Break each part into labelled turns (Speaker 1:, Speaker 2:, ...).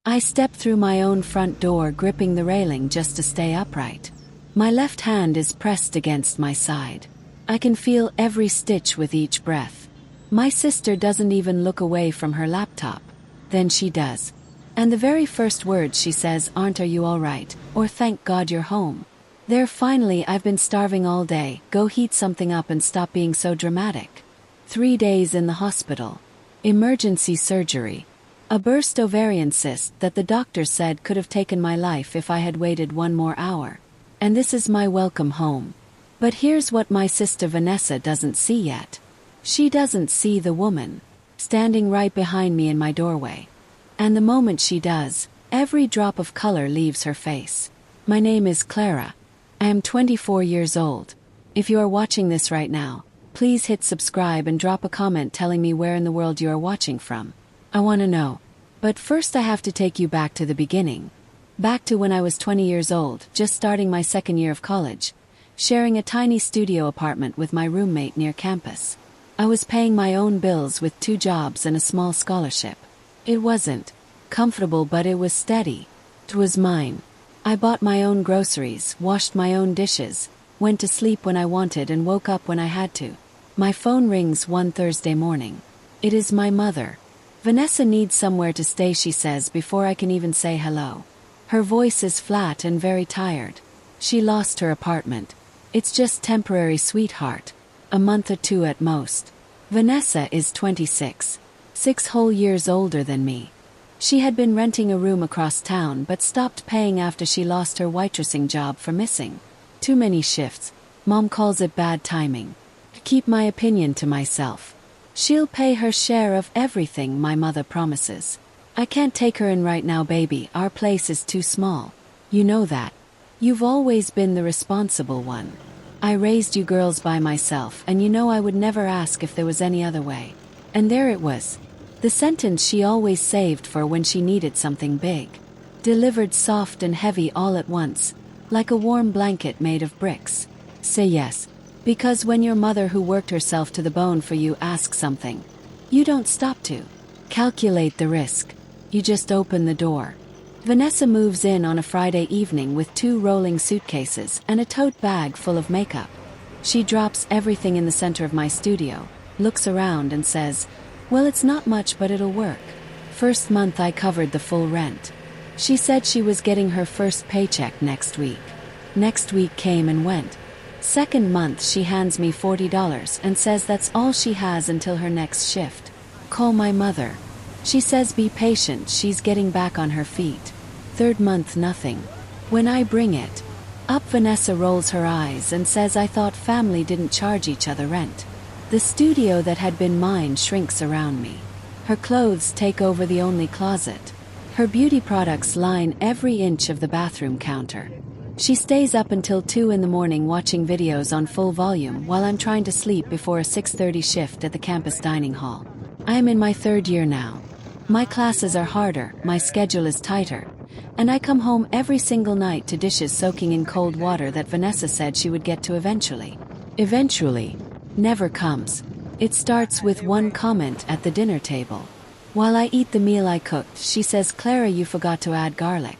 Speaker 1: I step through my own front door, gripping the railing just to stay upright. My left hand is pressed against my side. I can feel every stitch with each breath. My sister doesn't even look away from her laptop. Then she does. And the very first words she says aren't "Are you all right?" or "Thank God you're home." There, finally, I've been starving all day. Go heat something up and stop being so dramatic. 3 days in the hospital. Emergency surgery. A burst ovarian cyst that the doctor said could have taken my life if I had waited 1 more hour. And this is my welcome home. But here's what my sister Vanessa doesn't see yet. She doesn't see the woman standing right behind me in my doorway. And the moment she does, every drop of color leaves her face. My name is Clara. I am 24 years old. If you are watching this right now, please hit subscribe and drop a comment telling me where in the world you are watching from. I want to know. But first I have to take you back to the beginning. Back to when I was 20 years old, just starting my second year of college, sharing a tiny studio apartment with my roommate near campus. I was paying my own bills with 2 jobs and a small scholarship. It wasn't comfortable, but it was steady. It was mine. I bought my own groceries, washed my own dishes, went to sleep when I wanted and woke up when I had to. My phone rings one Thursday morning. It is my mother. Vanessa needs somewhere to stay, she says before I can even say hello. Her voice is flat and very tired. She lost her apartment. It's just temporary, sweetheart. A month or 2 at most. Vanessa is 26. 6 whole years older than me. She had been renting a room across town but stopped paying after she lost her waitressing job for missing too many shifts. Mom calls it bad timing. Keep my opinion to myself. She'll pay her share of everything, my mother promises. I can't take her in right now, baby. Our place is too small. You know that. You've always been the responsible one. I raised you girls by myself, and you know I would never ask if there was any other way. And there it was. The sentence she always saved for when she needed something big. Delivered soft and heavy all at once, like a warm blanket made of bricks. Say yes. Because when your mother, who worked herself to the bone for you, asks something, you don't stop to calculate the risk. You just open the door. Vanessa moves in on a Friday evening with 2 rolling suitcases and a tote bag full of makeup. She drops everything in the center of my studio, looks around and says, "Well, it's not much, but it'll work." First month I covered the full rent. She said she was getting her first paycheck next week. Next week came and went. Second month she hands me $40 and says that's all she has until her next shift. Call my mother. She says be patient, she's getting back on her feet. Third month, nothing. When I bring it up, Vanessa rolls her eyes and says I thought family didn't charge each other rent. The studio that had been mine shrinks around me. Her clothes take over the only closet. Her beauty products line every inch of the bathroom counter. She stays up until 2 in the morning watching videos on full volume while I'm trying to sleep before a 6:30 shift at the campus dining hall. I am in my 3rd year now. My classes are harder, my schedule is tighter, and I come home every single night to dishes soaking in cold water that Vanessa said she would get to eventually. Eventually never comes. It starts with one comment at the dinner table. While I eat the meal I cooked, she says, "Clara, you forgot to add garlic."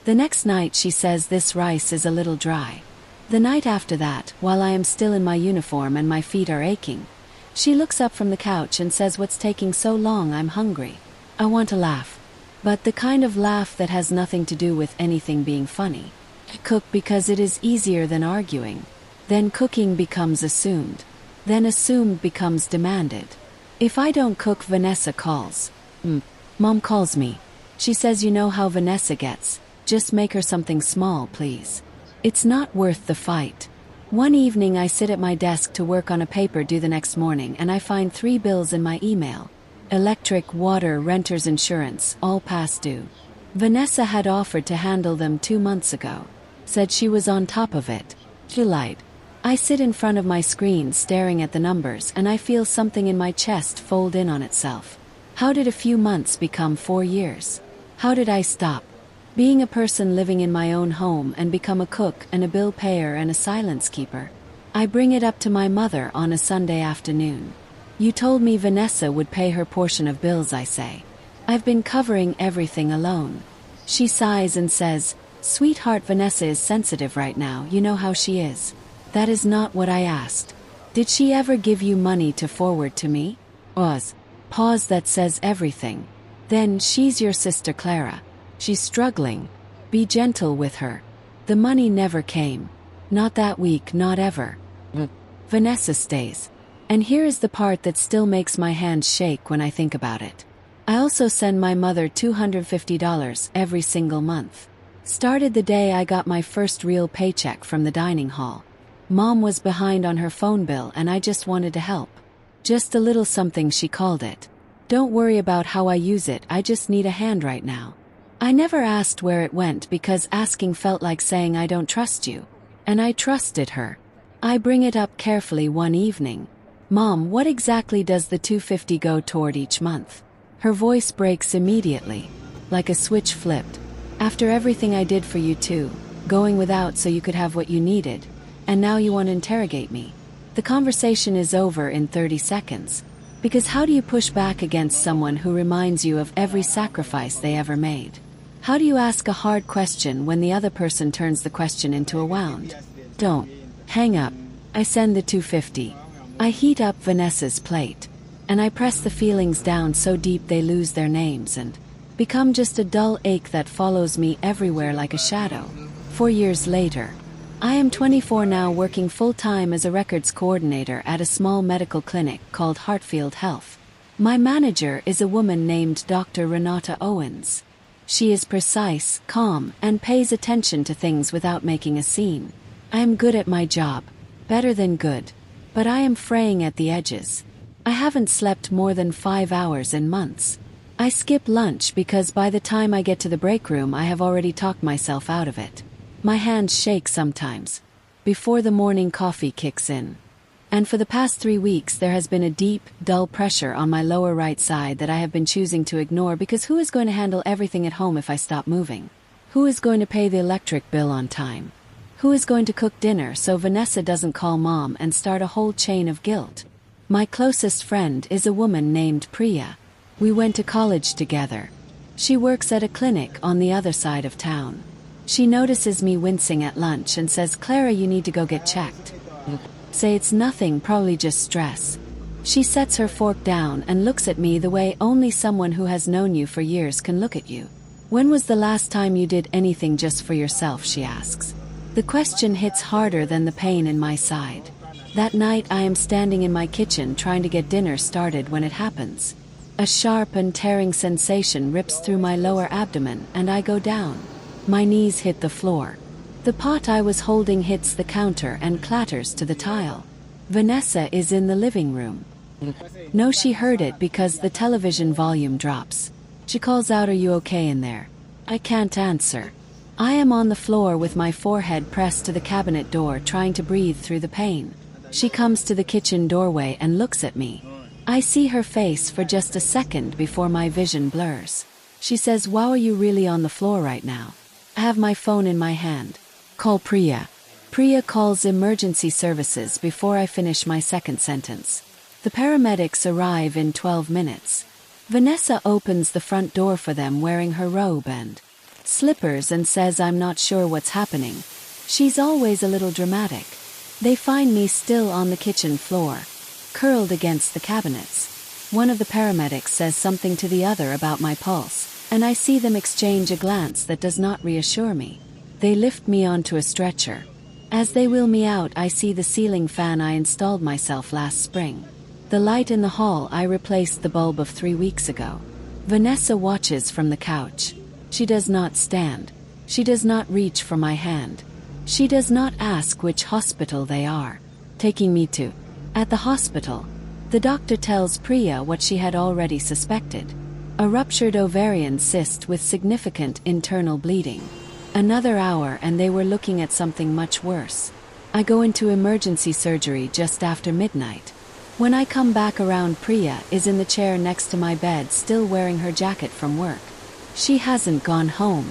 Speaker 1: The next night she says this rice is a little dry. The night after that, while I am still in my uniform and my feet are aching, she looks up from the couch and says, "What's taking so long? I'm hungry." I want to laugh. But the kind of laugh that has nothing to do with anything being funny. I cook because it is easier than arguing. Then cooking becomes assumed. Then assumed becomes demanded. If I don't cook, Vanessa calls. Mom calls me. She says, "You know how Vanessa gets. Just make her something small, please. It's not worth the fight." One evening I sit at my desk to work on a paper due the next morning, and I find 3 bills in my email. Electric, water, renter's insurance, all past due. Vanessa had offered to handle them 2 months ago. Said she was on top of it. July. I sit in front of my screen staring at the numbers, and I feel something in my chest fold in on itself. How did a few months become 4 years? How did I stop being a person living in my own home and become a cook and a bill payer and a silence keeper? I bring it up to my mother on a Sunday afternoon. "You told me Vanessa would pay her portion of bills," I say. I've been covering everything alone. She sighs and says, "Sweetheart, Vanessa is sensitive right now, you know how she is." That is not what I asked. Did she ever give you money to forward to me? Pause that says everything. Then, she's your sister Clara. She's struggling. Be gentle with her. The money never came. Not that week, not ever. Vanessa stays. And here is the part that still makes my hands shake when I think about it. I also send my mother $250 every single month. Started the day I got my first real paycheck from the dining hall. Mom was behind on her phone bill and I just wanted to help. Just a little something, she called it. Don't worry about how I use it, I just need a hand right now. I never asked where it went because asking felt like saying I don't trust you. And I trusted her. I bring it up carefully one evening. Mom, what exactly does the $250 go toward each month? Her voice breaks immediately, like a switch flipped. After everything I did for you too, going without so you could have what you needed, and now you want to interrogate me. The conversation is over in 30 seconds. Because how do you push back against someone who reminds you of every sacrifice they ever made? How do you ask a hard question when the other person turns the question into a wound? Don't hang up. I send the $250. I heat up Vanessa's plate. And I press the feelings down so deep they lose their names and become just a dull ache that follows me everywhere like a shadow. 4 years later, I am 24 now, working full-time as a records coordinator at a small medical clinic called Hartfield Health. My manager is a woman named Dr. Renata Owens. She is precise, calm, and pays attention to things without making a scene. I am good at my job, better than good, but I am fraying at the edges. I haven't slept more than 5 hours in months. I skip lunch because by the time I get to the break room I have already talked myself out of it. My hands shake sometimes, before the morning coffee kicks in. And for the past 3 weeks there has been a deep, dull pressure on my lower right side that I have been choosing to ignore because who is going to handle everything at home if I stop moving? Who is going to pay the electric bill on time? Who is going to cook dinner so Vanessa doesn't call mom and start a whole chain of guilt? My closest friend is a woman named Priya. We went to college together. She works at a clinic on the other side of town. She notices me wincing at lunch and says, "Clara, you need to go get checked." Say it's nothing, probably just stress. She sets her fork down and looks at me the way only someone who has known you for years can look at you. "When was the last time you did anything just for yourself?" she asks. The question hits harder than the pain in my side. That night I am standing in my kitchen trying to get dinner started when it happens. A sharp and tearing sensation rips through my lower abdomen and I go down. My knees hit the floor. The pot I was holding hits the counter and clatters to the tile. Vanessa is in the living room. No, she heard it because the television volume drops. She calls out, "Are you okay in there?" I can't answer. I am on the floor with my forehead pressed to the cabinet door trying to breathe through the pain. She comes to the kitchen doorway and looks at me. I see her face for just a second before my vision blurs. She says, "Wow, are you really on the floor right now?" I have my phone in my hand. "Call Priya." Priya calls emergency services before I finish my second sentence. The paramedics arrive in 12 minutes. Vanessa opens the front door for them wearing her robe and slippers and says I'm not sure what's happening. She's always a little dramatic. They find me still on the kitchen floor, curled against the cabinets. One of the paramedics says something to the other about my pulse, and I see them exchange a glance that does not reassure me. They lift me onto a stretcher. As they wheel me out, I see the ceiling fan I installed myself last spring. The light in the hall, I replaced the bulb of 3 weeks ago. Vanessa watches from the couch. She does not stand. She does not reach for my hand. She does not ask which hospital they are taking me to. At the hospital, the doctor tells Priya what she had already suspected. A ruptured ovarian cyst with significant internal bleeding. Another hour and they were looking at something much worse. I go into emergency surgery just after midnight. When I come back around, Priya is in the chair next to my bed still wearing her jacket from work. She hasn't gone home.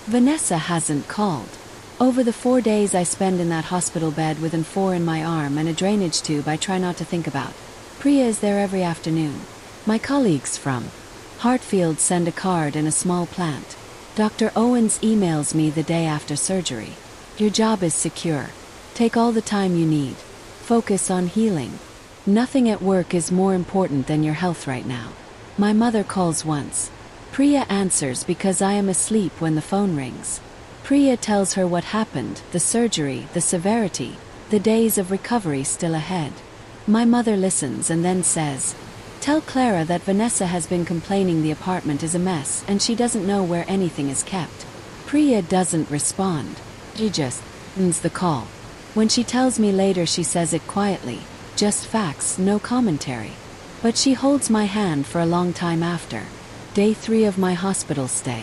Speaker 1: Vanessa hasn't called. Over the 4 days I spend in that hospital bed with an 4 in my arm and a drainage tube I try not to think about, Priya is there every afternoon. My colleagues from Hartfield send a card and a small plant. Dr. Owens emails me the day after surgery. Your job is secure. Take all the time you need. Focus on healing. Nothing at work is more important than your health right now. My mother calls once. Priya answers because I am asleep when the phone rings. Priya tells her what happened, the surgery, the severity, the days of recovery still ahead. My mother listens and then says, "Tell Clara that Vanessa has been complaining the apartment is a mess and she doesn't know where anything is kept." Priya doesn't respond. She just ends the call. When she tells me later, she says it quietly, just facts, no commentary. But she holds my hand for a long time after. Day 3 of my hospital stay.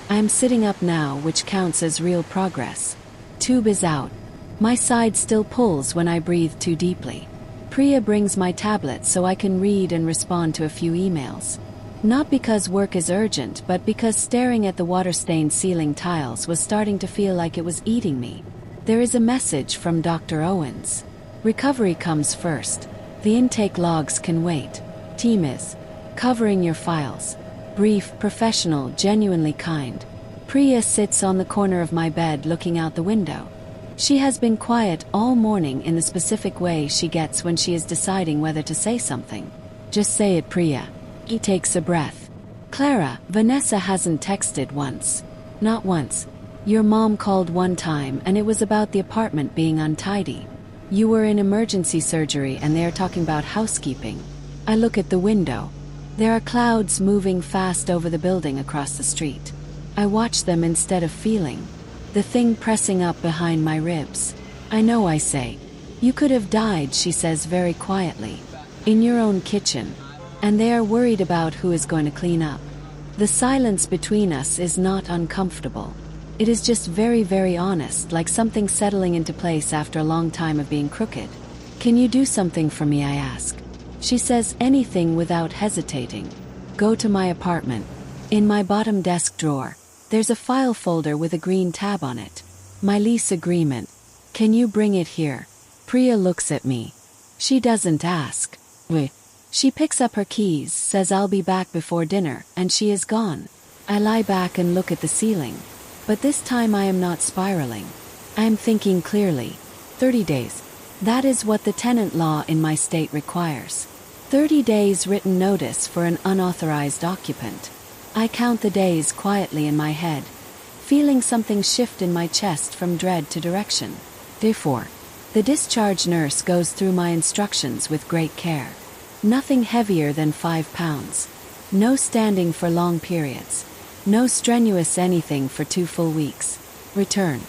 Speaker 1: I am sitting up now, which counts as real progress. Tube is out. My side still pulls when I breathe too deeply. Priya brings my tablet so I can read and respond to a few emails. Not because work is urgent, but because staring at the water-stained ceiling tiles was starting to feel like it was eating me. There is a message from Dr. Owens. Recovery comes first. The intake logs can wait. Team is covering your files. Brief, professional, genuinely kind. Priya sits on the corner of my bed looking out the window. She has been quiet all morning in the specific way she gets when she is deciding whether to say something. Just say it, Priya. He takes a breath. Clara, Vanessa hasn't texted once. Not once. Your mom called one time and it was about the apartment being untidy. You were in emergency surgery and they are talking about housekeeping. I look at the window. There are clouds moving fast over the building across the street. I watch them instead of feeling. The thing pressing up behind my ribs. I know, I say. You could have died, she says very quietly. In your own kitchen. And they are worried about who is going to clean up. The silence between us is not uncomfortable. It is just very, very honest, like something settling into place after a long time of being crooked. Can you do something for me, I ask. She says anything without hesitating. Go to my apartment. In my bottom desk drawer, there's a file folder with a green tab on it. My lease agreement. Can you bring it here? Priya looks at me. She doesn't ask. She picks up her keys, says I'll be back before dinner, and she is gone. I lie back and look at the ceiling. But this time I am not spiraling. I am thinking clearly. 30 days. That is what the tenant law in my state requires. 30 days written notice for an unauthorized occupant. I count the days quietly in my head, feeling something shift in my chest from dread to direction. Day 4. The discharge nurse goes through my instructions with great care. Nothing heavier than 5 pounds. No standing for long periods. No strenuous anything for 2 full weeks. Return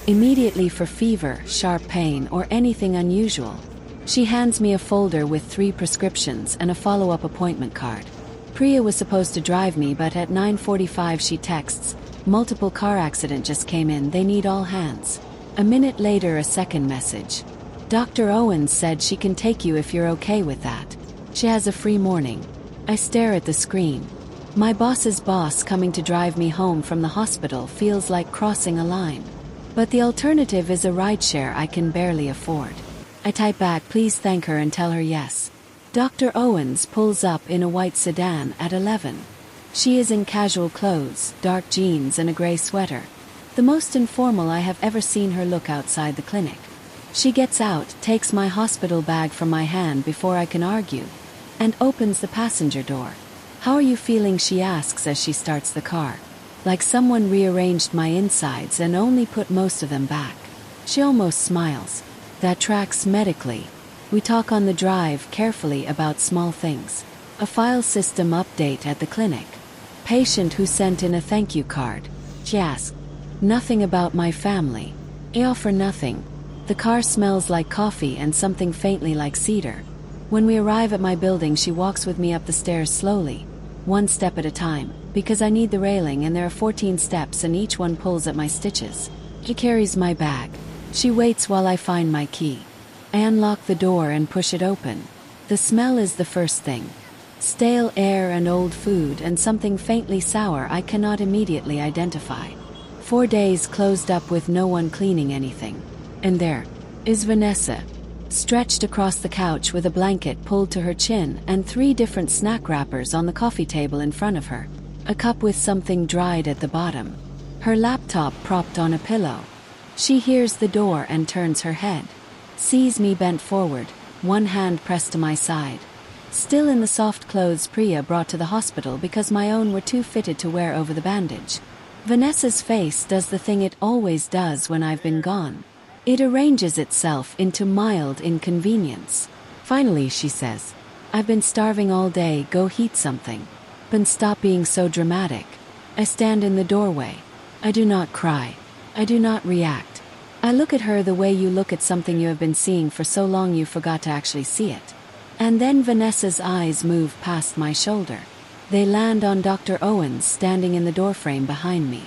Speaker 1: immediately for fever, sharp pain, or anything unusual. She hands me a folder with 3 prescriptions and a follow-up appointment card. Priya was supposed to drive me, but at 9:45 she texts, "Multiple car accident just came in, they need all hands." A minute later, a second message. Dr. Owens said she can take you if you're okay with that. She has a free morning. I stare at the screen. My boss's boss coming to drive me home from the hospital feels like crossing a line. But the alternative is a rideshare I can barely afford. I type back, please thank her and tell her yes. Dr. Owens pulls up in a white sedan at 11. She is in casual clothes, dark jeans and a gray sweater. The most informal I have ever seen her look outside the clinic. She gets out, takes my hospital bag from my hand before I can argue, and opens the passenger door. How are you feeling, she asks as she starts the car. Like someone rearranged my insides and only put most of them back. She almost smiles. That tracks medically. We talk on the drive carefully about small things. A file system update at the clinic. Patient who sent in a thank you card. She asks. Nothing about my family. I offer nothing. The car smells like coffee and something faintly like cedar. When we arrive at my building, she walks with me up the stairs slowly, 1 step at a time, because I need the railing and there are 14 steps and each one pulls at my stitches. She carries my bag. She waits while I find my key. I unlock the door and push it open. The smell is the first thing. Stale air and old food and something faintly sour I cannot immediately identify. 4 days closed up with no one cleaning anything. And there is Vanessa, stretched across the couch with a blanket pulled to her chin and 3 different snack wrappers on the coffee table in front of her. A cup with something dried at the bottom. Her laptop propped on a pillow. She hears the door and turns her head. Sees me bent forward, one hand pressed to my side. Still in the soft clothes Priya brought to the hospital because my own were too fitted to wear over the bandage. Vanessa's face does the thing it always does when I've been gone. It arranges itself into mild inconvenience. Finally, she says, "I've been starving all day, go heat something." But stop being so dramatic. I stand in the doorway. I do not cry. I do not react. I look at her the way you look at something you have been seeing for so long you forgot to actually see it. And then Vanessa's eyes move past my shoulder. They land on Dr. Owens standing in the doorframe behind me.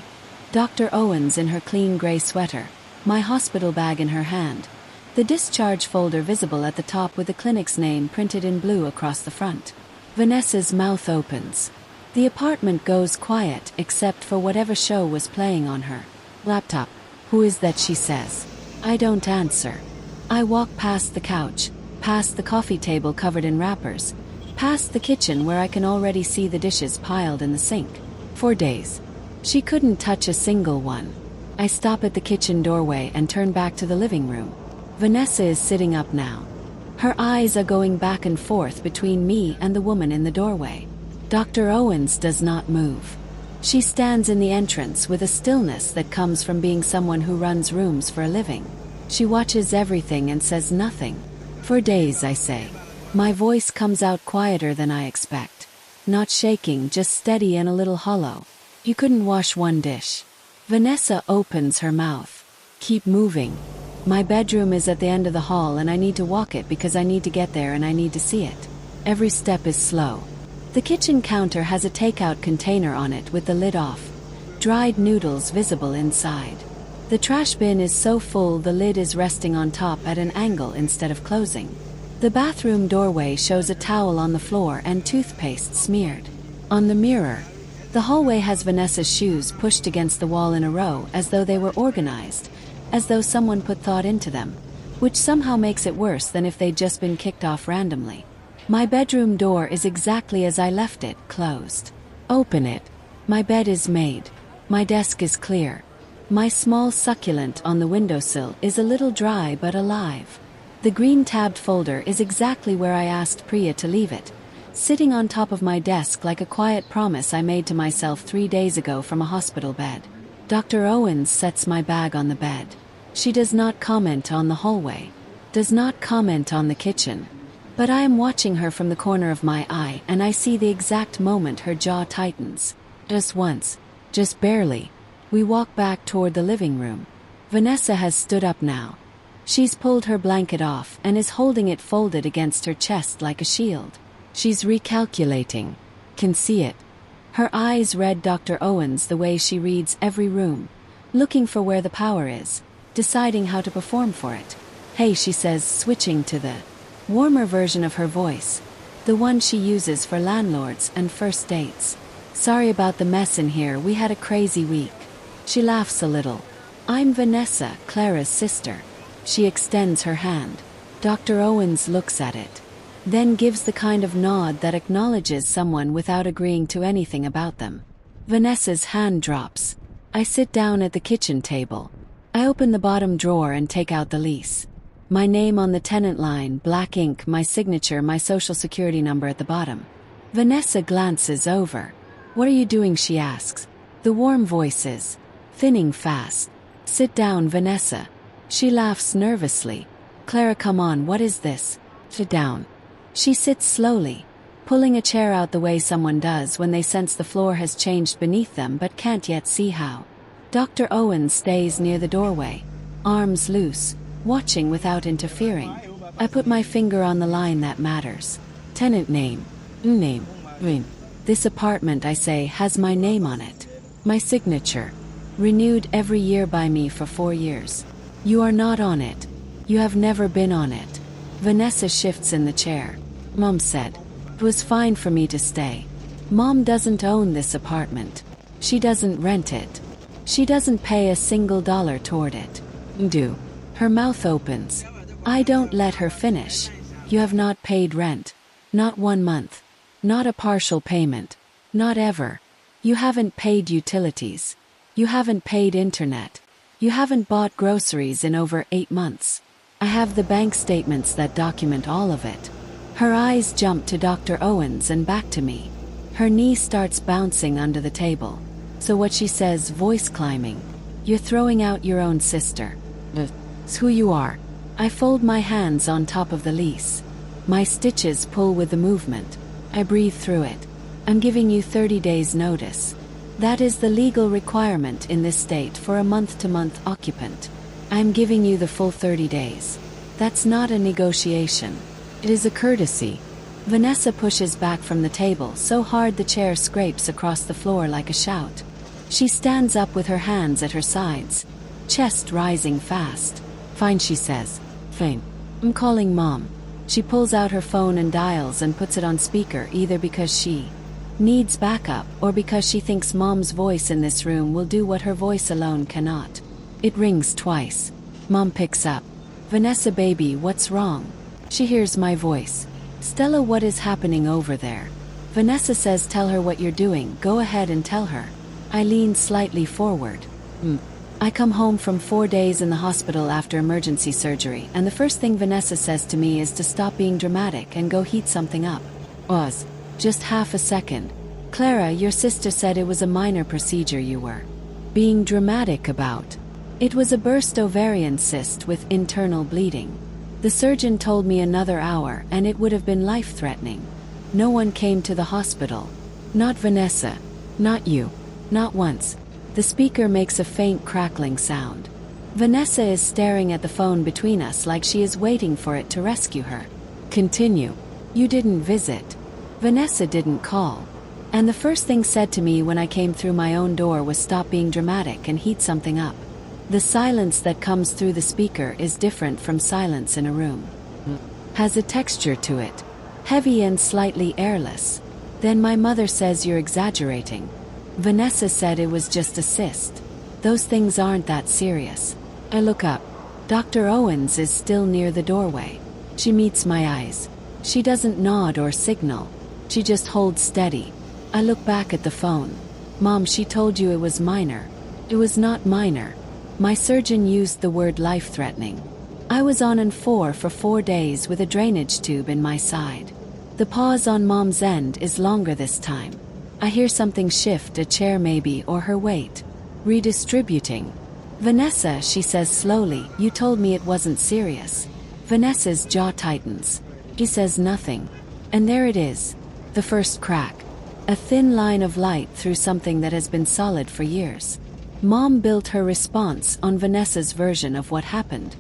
Speaker 1: Dr. Owens in her clean gray sweater, my hospital bag in her hand, the discharge folder visible at the top with the clinic's name printed in blue across the front. Vanessa's mouth opens. The apartment goes quiet except for whatever show was playing on her laptop. "Who is that?" she says. I don't answer. I walk past the couch, past the coffee table covered in wrappers, past the kitchen where I can already see the dishes piled in the sink. 4 days. She couldn't touch a single one. I stop at the kitchen doorway and turn back to the living room. Vanessa is sitting up now. Her eyes are going back and forth between me and the woman in the doorway. Dr. Owens does not move. She stands in the entrance with a stillness that comes from being someone who runs rooms for a living. She watches everything and says nothing. "For days," I say. My voice comes out quieter than I expect. Not shaking, just steady and a little hollow. "You couldn't wash one dish." Vanessa opens her mouth. "Keep moving. My bedroom is at the end of the hall and I need to walk it because I need to get there and I need to see it. Every step is slow." The kitchen counter has a takeout container on it with the lid off. Dried noodles visible inside. The trash bin is so full the lid is resting on top at an angle instead of closing. The bathroom doorway shows a towel on the floor and toothpaste smeared. On the mirror, the hallway has Vanessa's shoes pushed against the wall in a row as though they were organized, as though someone put thought into them, which somehow makes it worse than if they'd just been kicked off randomly. My bedroom door is exactly as I left it, closed. Open it. My bed is made. My desk is clear. My small succulent on the windowsill is a little dry but alive. The green tabbed folder is exactly where I asked Priya to leave it, sitting on top of my desk like a quiet promise I made to myself 3 days ago from a hospital bed. Dr. Owens sets my bag on the bed. She does not comment on the hallway, does not comment on the kitchen. But I am watching her from the corner of my eye and I see the exact moment her jaw tightens. Just once, just barely. We walk back toward the living room. Vanessa has stood up now. She's pulled her blanket off and is holding it folded against her chest like a shield. She's recalculating. Can see it. Her eyes read Dr. Owens the way she reads every room, looking for where the power is, deciding how to perform for it. "Hey," she says, switching to the warmer version of her voice, the one she uses for landlords and first dates. "Sorry about the mess in here, we had a crazy week." She laughs a little. "I'm Vanessa, Clara's sister." She extends her hand. Dr. Owens looks at it, then gives the kind of nod that acknowledges someone without agreeing to anything about them. Vanessa's hand drops. I sit down at the kitchen table. I open the bottom drawer and take out the lease. My name on the tenant line, black ink, my signature, my social security number at the bottom. Vanessa glances over. "What are you doing?" she asks. The warm voice is thinning fast. "Sit down, Vanessa." She laughs nervously. "Clara, come on, what is this?" "Sit down." She sits slowly, pulling a chair out the way someone does when they sense the floor has changed beneath them but can't yet see how. Dr. Owens stays near the doorway, arms loose, watching without interfering. I put my finger on the line that matters. "Tenant name. Name. Ring. This apartment," I say, "has my name on it. My signature. Renewed every year by me for 4 years. You are not on it. You have never been on it." Vanessa shifts in the chair. "Mom said it was fine for me to stay. Mom doesn't own this apartment. She doesn't rent it. She doesn't pay a single dollar toward it." "Do." Her mouth opens. I don't let her finish. You have not paid rent. Not 1 month. Not a partial payment. Not ever. You haven't paid utilities. You haven't paid internet. You haven't bought groceries in over 8 months. I have the bank statements that document all of it. Her eyes jump to Dr. Owens and back to me. Her knee starts bouncing under the table. So what she says, voice climbing. You're throwing out your own sister. It's who you are. I fold my hands on top of the lease. My stitches pull with the movement. I breathe through it. I'm giving you 30 days notice. That is the legal requirement in this state for a month-to-month occupant. I'm giving you the full 30 days. That's not a negotiation. It is a courtesy. Vanessa pushes back from the table so hard the chair scrapes across the floor like a shout. She stands up with her hands at her sides, chest rising fast. Fine, she says. Fine. I'm calling Mom. She pulls out her phone and dials and puts it on speaker, either because she needs backup or because she thinks Mom's voice in this room will do what her voice alone cannot. It rings twice. Mom picks up. Vanessa, baby, what's wrong? She hears my voice. Stella, what is happening over there? Vanessa says, tell her what you're doing. Go ahead and tell her. I lean slightly forward. I come home from 4 days in the hospital after emergency surgery, and the first thing Vanessa says to me is to stop being dramatic and go heat something up. Pause. Just half a second. Clara, your sister said it was a minor procedure you were being dramatic about. It was a burst ovarian cyst with internal bleeding. The surgeon told me another hour and it would have been life-threatening. No one came to the hospital. Not Vanessa. Not you. Not once. The speaker makes a faint crackling sound. Vanessa is staring at the phone between us like she is waiting for it to rescue her. Continue. You didn't visit. Vanessa didn't call. And the first thing said to me when I came through my own door was stop being dramatic and heat something up. The silence that comes through the speaker is different from silence in a room. Has a texture to it. Heavy and slightly airless. Then my mother says you're exaggerating. Vanessa said it was just a cyst. Those things aren't that serious. I look up. Dr. Owens is still near the doorway. She meets my eyes. She doesn't nod or signal. She just holds steady. I look back at the phone. Mom, she told you it was minor. It was not minor. My surgeon used the word life-threatening. I was on and for 4 days with a drainage tube in my side. The pause on Mom's end is longer this time. I hear something shift, a chair maybe, or her weight. Redistributing. Vanessa, she says slowly, you told me it wasn't serious. Vanessa's jaw tightens. She says nothing. And there it is. The first crack. A thin line of light through something that has been solid for years. Mom built her response on Vanessa's version of what happened.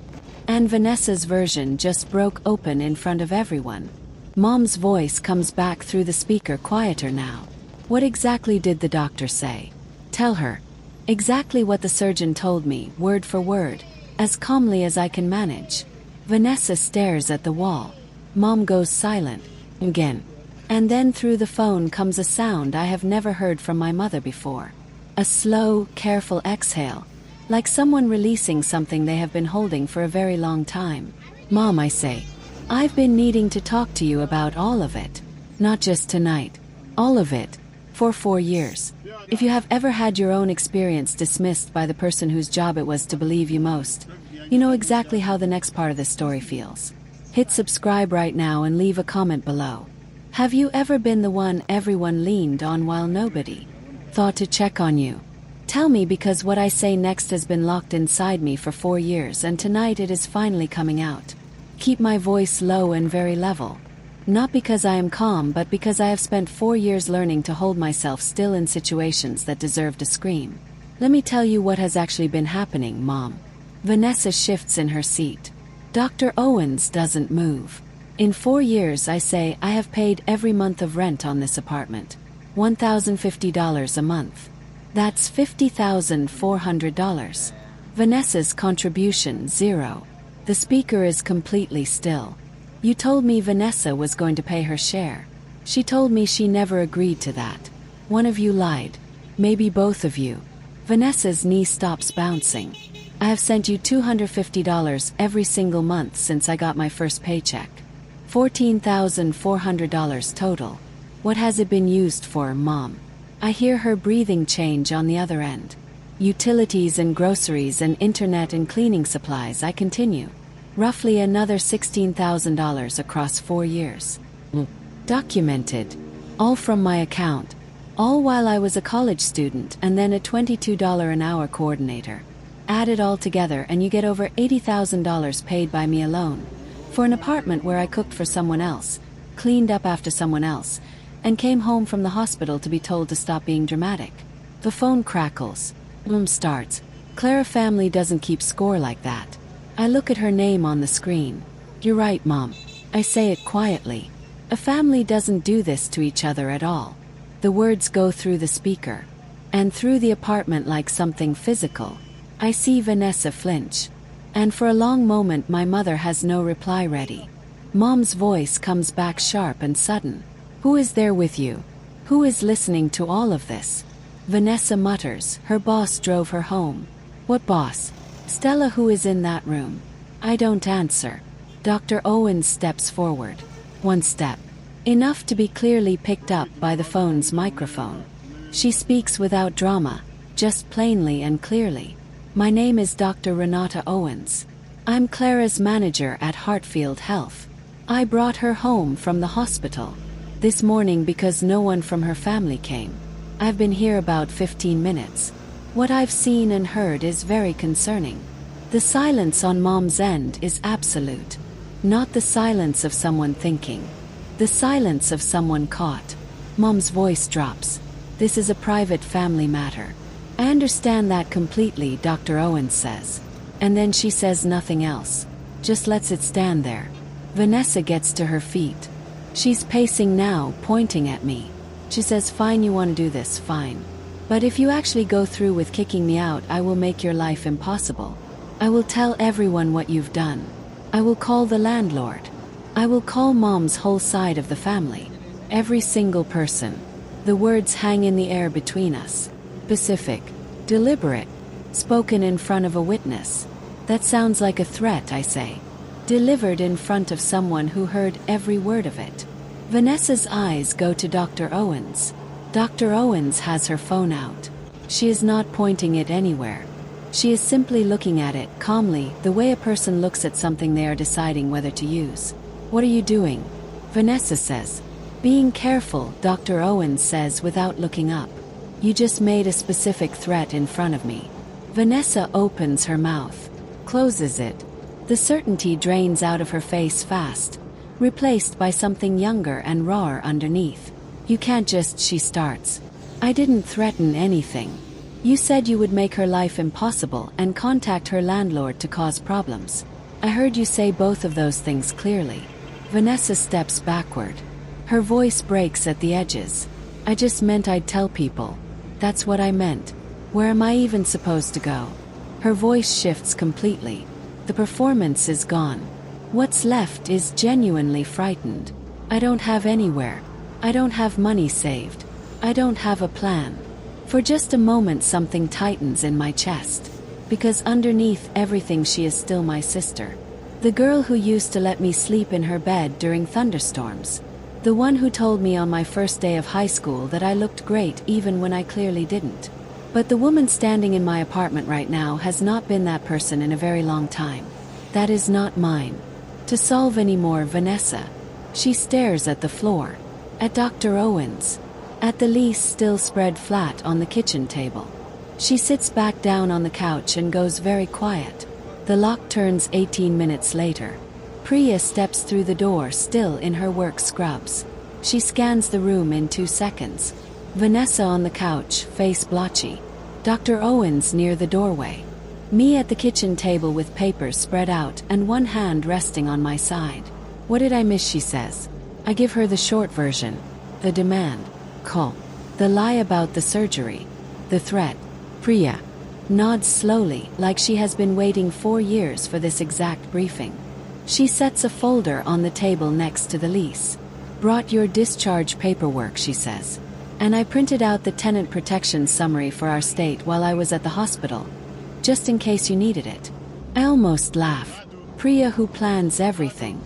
Speaker 1: And Vanessa's version just broke open in front of everyone. Mom's voice comes back through the speaker, quieter now. What exactly did the doctor say? Tell her. Exactly what the surgeon told me, word for word, as calmly as I can manage. Vanessa stares at the wall. Mom goes silent. Again. And then through the phone comes a sound I have never heard from my mother before. A slow, careful exhale, like someone releasing something they have been holding for a very long time. Mom, I say, I've been needing to talk to you about all of it. Not just tonight. All of it. For 4 years. If you have ever had your own experience dismissed by the person whose job it was to believe you most, you know exactly how the next part of this story feels. Hit subscribe right now and leave a comment below. Have you ever been the one everyone leaned on while nobody thought to check on you? Tell me, because what I say next has been locked inside me for 4 years and tonight it is finally coming out. Keep my voice low and very level. Not because I am calm, but because I have spent 4 years learning to hold myself still in situations that deserve to scream. Let me tell you what has actually been happening, Mom. Vanessa shifts in her seat. Dr. Owens doesn't move. In 4 years, I say, I have paid every month of rent on this apartment. $1,050 a month. That's $50,400. Vanessa's contribution, 0. The speaker is completely still. You told me Vanessa was going to pay her share. She told me she never agreed to that. One of you lied. Maybe both of you. Vanessa's knee stops bouncing. I have sent you $250 every single month since I got my first paycheck. $14,400 total. What has it been used for, Mom? I hear her breathing change on the other end. Utilities and groceries and internet and cleaning supplies, I continue. Roughly another $16,000 across 4 years. Documented. All from my account. All while I was a college student and then a $22 an hour coordinator. Add it all together and you get over $80,000 paid by me alone. For an apartment where I cooked for someone else, cleaned up after someone else, and came home from the hospital to be told to stop being dramatic. The phone crackles. Starts. Clara family doesn't keep score like that. I look at her name on the screen. You're right, Mom. I say it quietly. A family doesn't do this to each other at all. The words go through the speaker. And through the apartment like something physical. I see Vanessa flinch. And for a long moment my mother has no reply ready. Mom's voice comes back sharp and sudden. Who is there with you? Who is listening to all of this? Vanessa mutters, her boss drove her home. What boss? Stella, who is in that room. I don't answer. Dr. Owens steps forward. 1 step. Enough to be clearly picked up by the phone's microphone. She speaks without drama, just plainly and clearly. My name is Dr. Renata Owens. I'm Clara's manager at Hartfield Health. I brought her home from the hospital this morning because no one from her family came. I've been here about 15 minutes. What I've seen and heard is very concerning. The silence on Mom's end is absolute. Not the silence of someone thinking. The silence of someone caught. Mom's voice drops. This is a private family matter. I understand that completely, Dr. Owens says. And then she says nothing else. Just lets it stand there. Vanessa gets to her feet. She's pacing now, pointing at me. She says, fine, you want to do this, fine. But if you actually go through with kicking me out, I will make your life impossible. I will tell everyone what you've done. I will call the landlord. I will call Mom's whole side of the family. Every single person. The words hang in the air between us. Specific. Deliberate. Spoken in front of a witness. That sounds like a threat, I say. Delivered in front of someone who heard every word of it. Vanessa's eyes go to Dr. Owens. Dr. Owens has her phone out. She is not pointing it anywhere. She is simply looking at it calmly, the way a person looks at something they are deciding whether to use. What are you doing? Vanessa says. Being careful, Dr. Owens says without looking up. You just made a specific threat in front of me. Vanessa opens her mouth, closes it. The certainty drains out of her face fast, replaced by something younger and rawer underneath. You can't just, she starts. I didn't threaten anything. You said you would make her life impossible and contact her landlord to cause problems. I heard you say both of those things clearly. Vanessa steps backward. Her voice breaks at the edges. I just meant I'd tell people. That's what I meant. Where am I even supposed to go? Her voice shifts completely. The performance is gone. What's left is genuinely frightened. I don't have anywhere. I don't have money saved. I don't have a plan. For just a moment something tightens in my chest. Because underneath everything she is still my sister. The girl who used to let me sleep in her bed during thunderstorms. The one who told me on my first day of high school that I looked great even when I clearly didn't. But the woman standing in my apartment right now has not been that person in a very long time. That is not mine to solve anymore, Vanessa. She stares at the floor. At Dr. Owens. At the lease still spread flat on the kitchen table. She sits back down on the couch and goes very quiet. The lock turns 18 minutes later. Priya steps through the door still in her work scrubs. She scans the room in 2 seconds. Vanessa on the couch, face blotchy. Dr. Owens near the doorway. Me at the kitchen table with papers spread out and one hand resting on my side. What did I miss, she says. I give her the short version. The demand. Call. The lie about the surgery. The threat. Priya nods slowly, like she has been waiting 4 years for this exact briefing. She sets a folder on the table next to the lease. Brought your discharge paperwork, she says. And I printed out the tenant protection summary for our state while I was at the hospital. just in case you needed it. I almost laugh. Priya, who plans everything,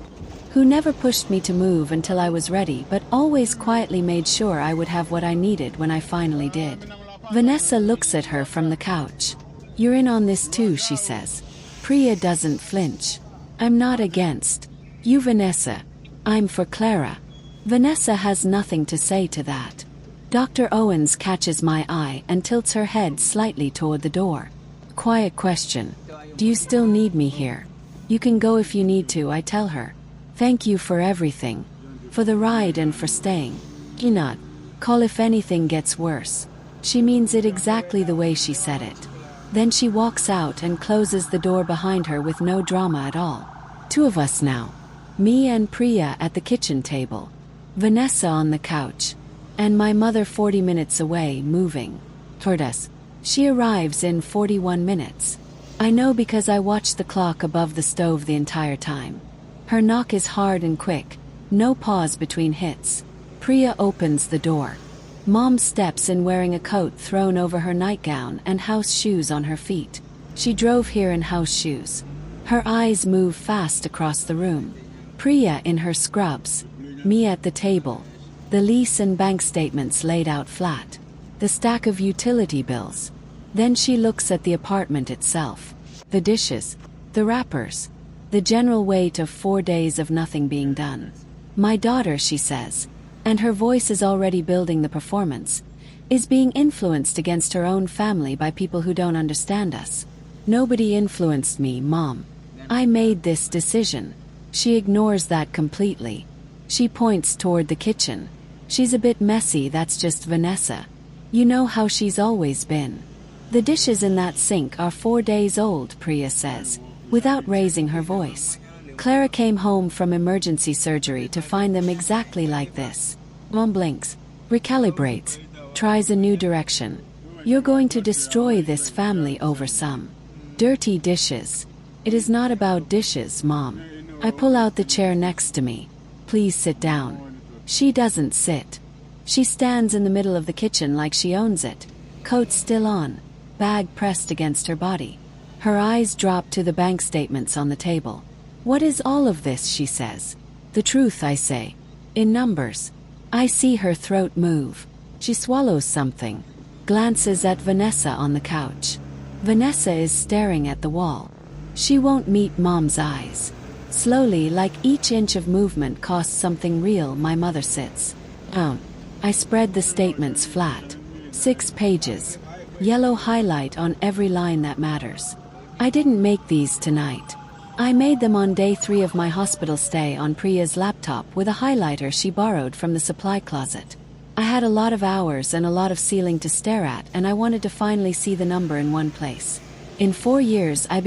Speaker 1: who never pushed me to move until I was ready but always quietly made sure I would have what I needed when I finally did. Vanessa looks at her from the couch. You're in on this too, she says. Priya doesn't flinch. I'm not against you, Vanessa. I'm for Clara. Vanessa has nothing to say to that. Dr. Owens catches my eye and tilts her head slightly toward the door. Quiet question. Do you still need me here? You can go if you need to, I tell her. Thank you for everything. For the ride and for staying. Do not call if anything gets worse. She means it exactly the way she said it. Then she walks out and closes the door behind her with no drama at all. Two of us now. Me and Priya at the kitchen table. Vanessa on the couch. And my mother 40 minutes away, moving toward us. She arrives in 41 minutes. I know because I watched the clock above the stove the entire time. Her knock is hard and quick. No pause between hits. Priya opens the door. Mom steps in wearing a coat thrown over her nightgown and house shoes on her feet. She drove here in house shoes. Her eyes move fast across the room. Priya in her scrubs. Me at the table. The lease and bank statements laid out flat. The stack of utility bills. Then she looks at the apartment itself. The dishes. The wrappers. The general weight of 4 days of nothing being done. My daughter, she says, and her voice is already building the performance, is being influenced against her own family by people who don't understand us. Nobody influenced me, Mom. I made this decision. She ignores that completely. She points toward the kitchen. She's a bit messy, that's just Vanessa. You know how she's always been. The dishes in that sink are 4 days old, Priya says, without raising her voice. Clara came home from emergency surgery to find them exactly like this. Mom blinks, recalibrates, tries a new direction. You're going to destroy this family over some dirty dishes. It is not about dishes, Mom. I pull out the chair next to me. Please sit down. She doesn't sit. She stands in the middle of the kitchen like she owns it, coat still on, bag pressed against her body. Her eyes drop to the bank statements on the table. What is all of this, she says. The truth, I say. In numbers. I see her throat move. She swallows something. Glances at Vanessa on the couch. Vanessa is staring at the wall. She won't meet Mom's eyes. Slowly, like each inch of movement costs something real, my mother sits down. I spread the statements flat. 6 pages. Yellow highlight on every line that matters. I didn't make these tonight. I made them on day 3 of my hospital stay on Priya's laptop with a highlighter she borrowed from the supply closet. I had a lot of hours and a lot of ceiling to stare at, and I wanted to finally see the number in one place. In 4 years I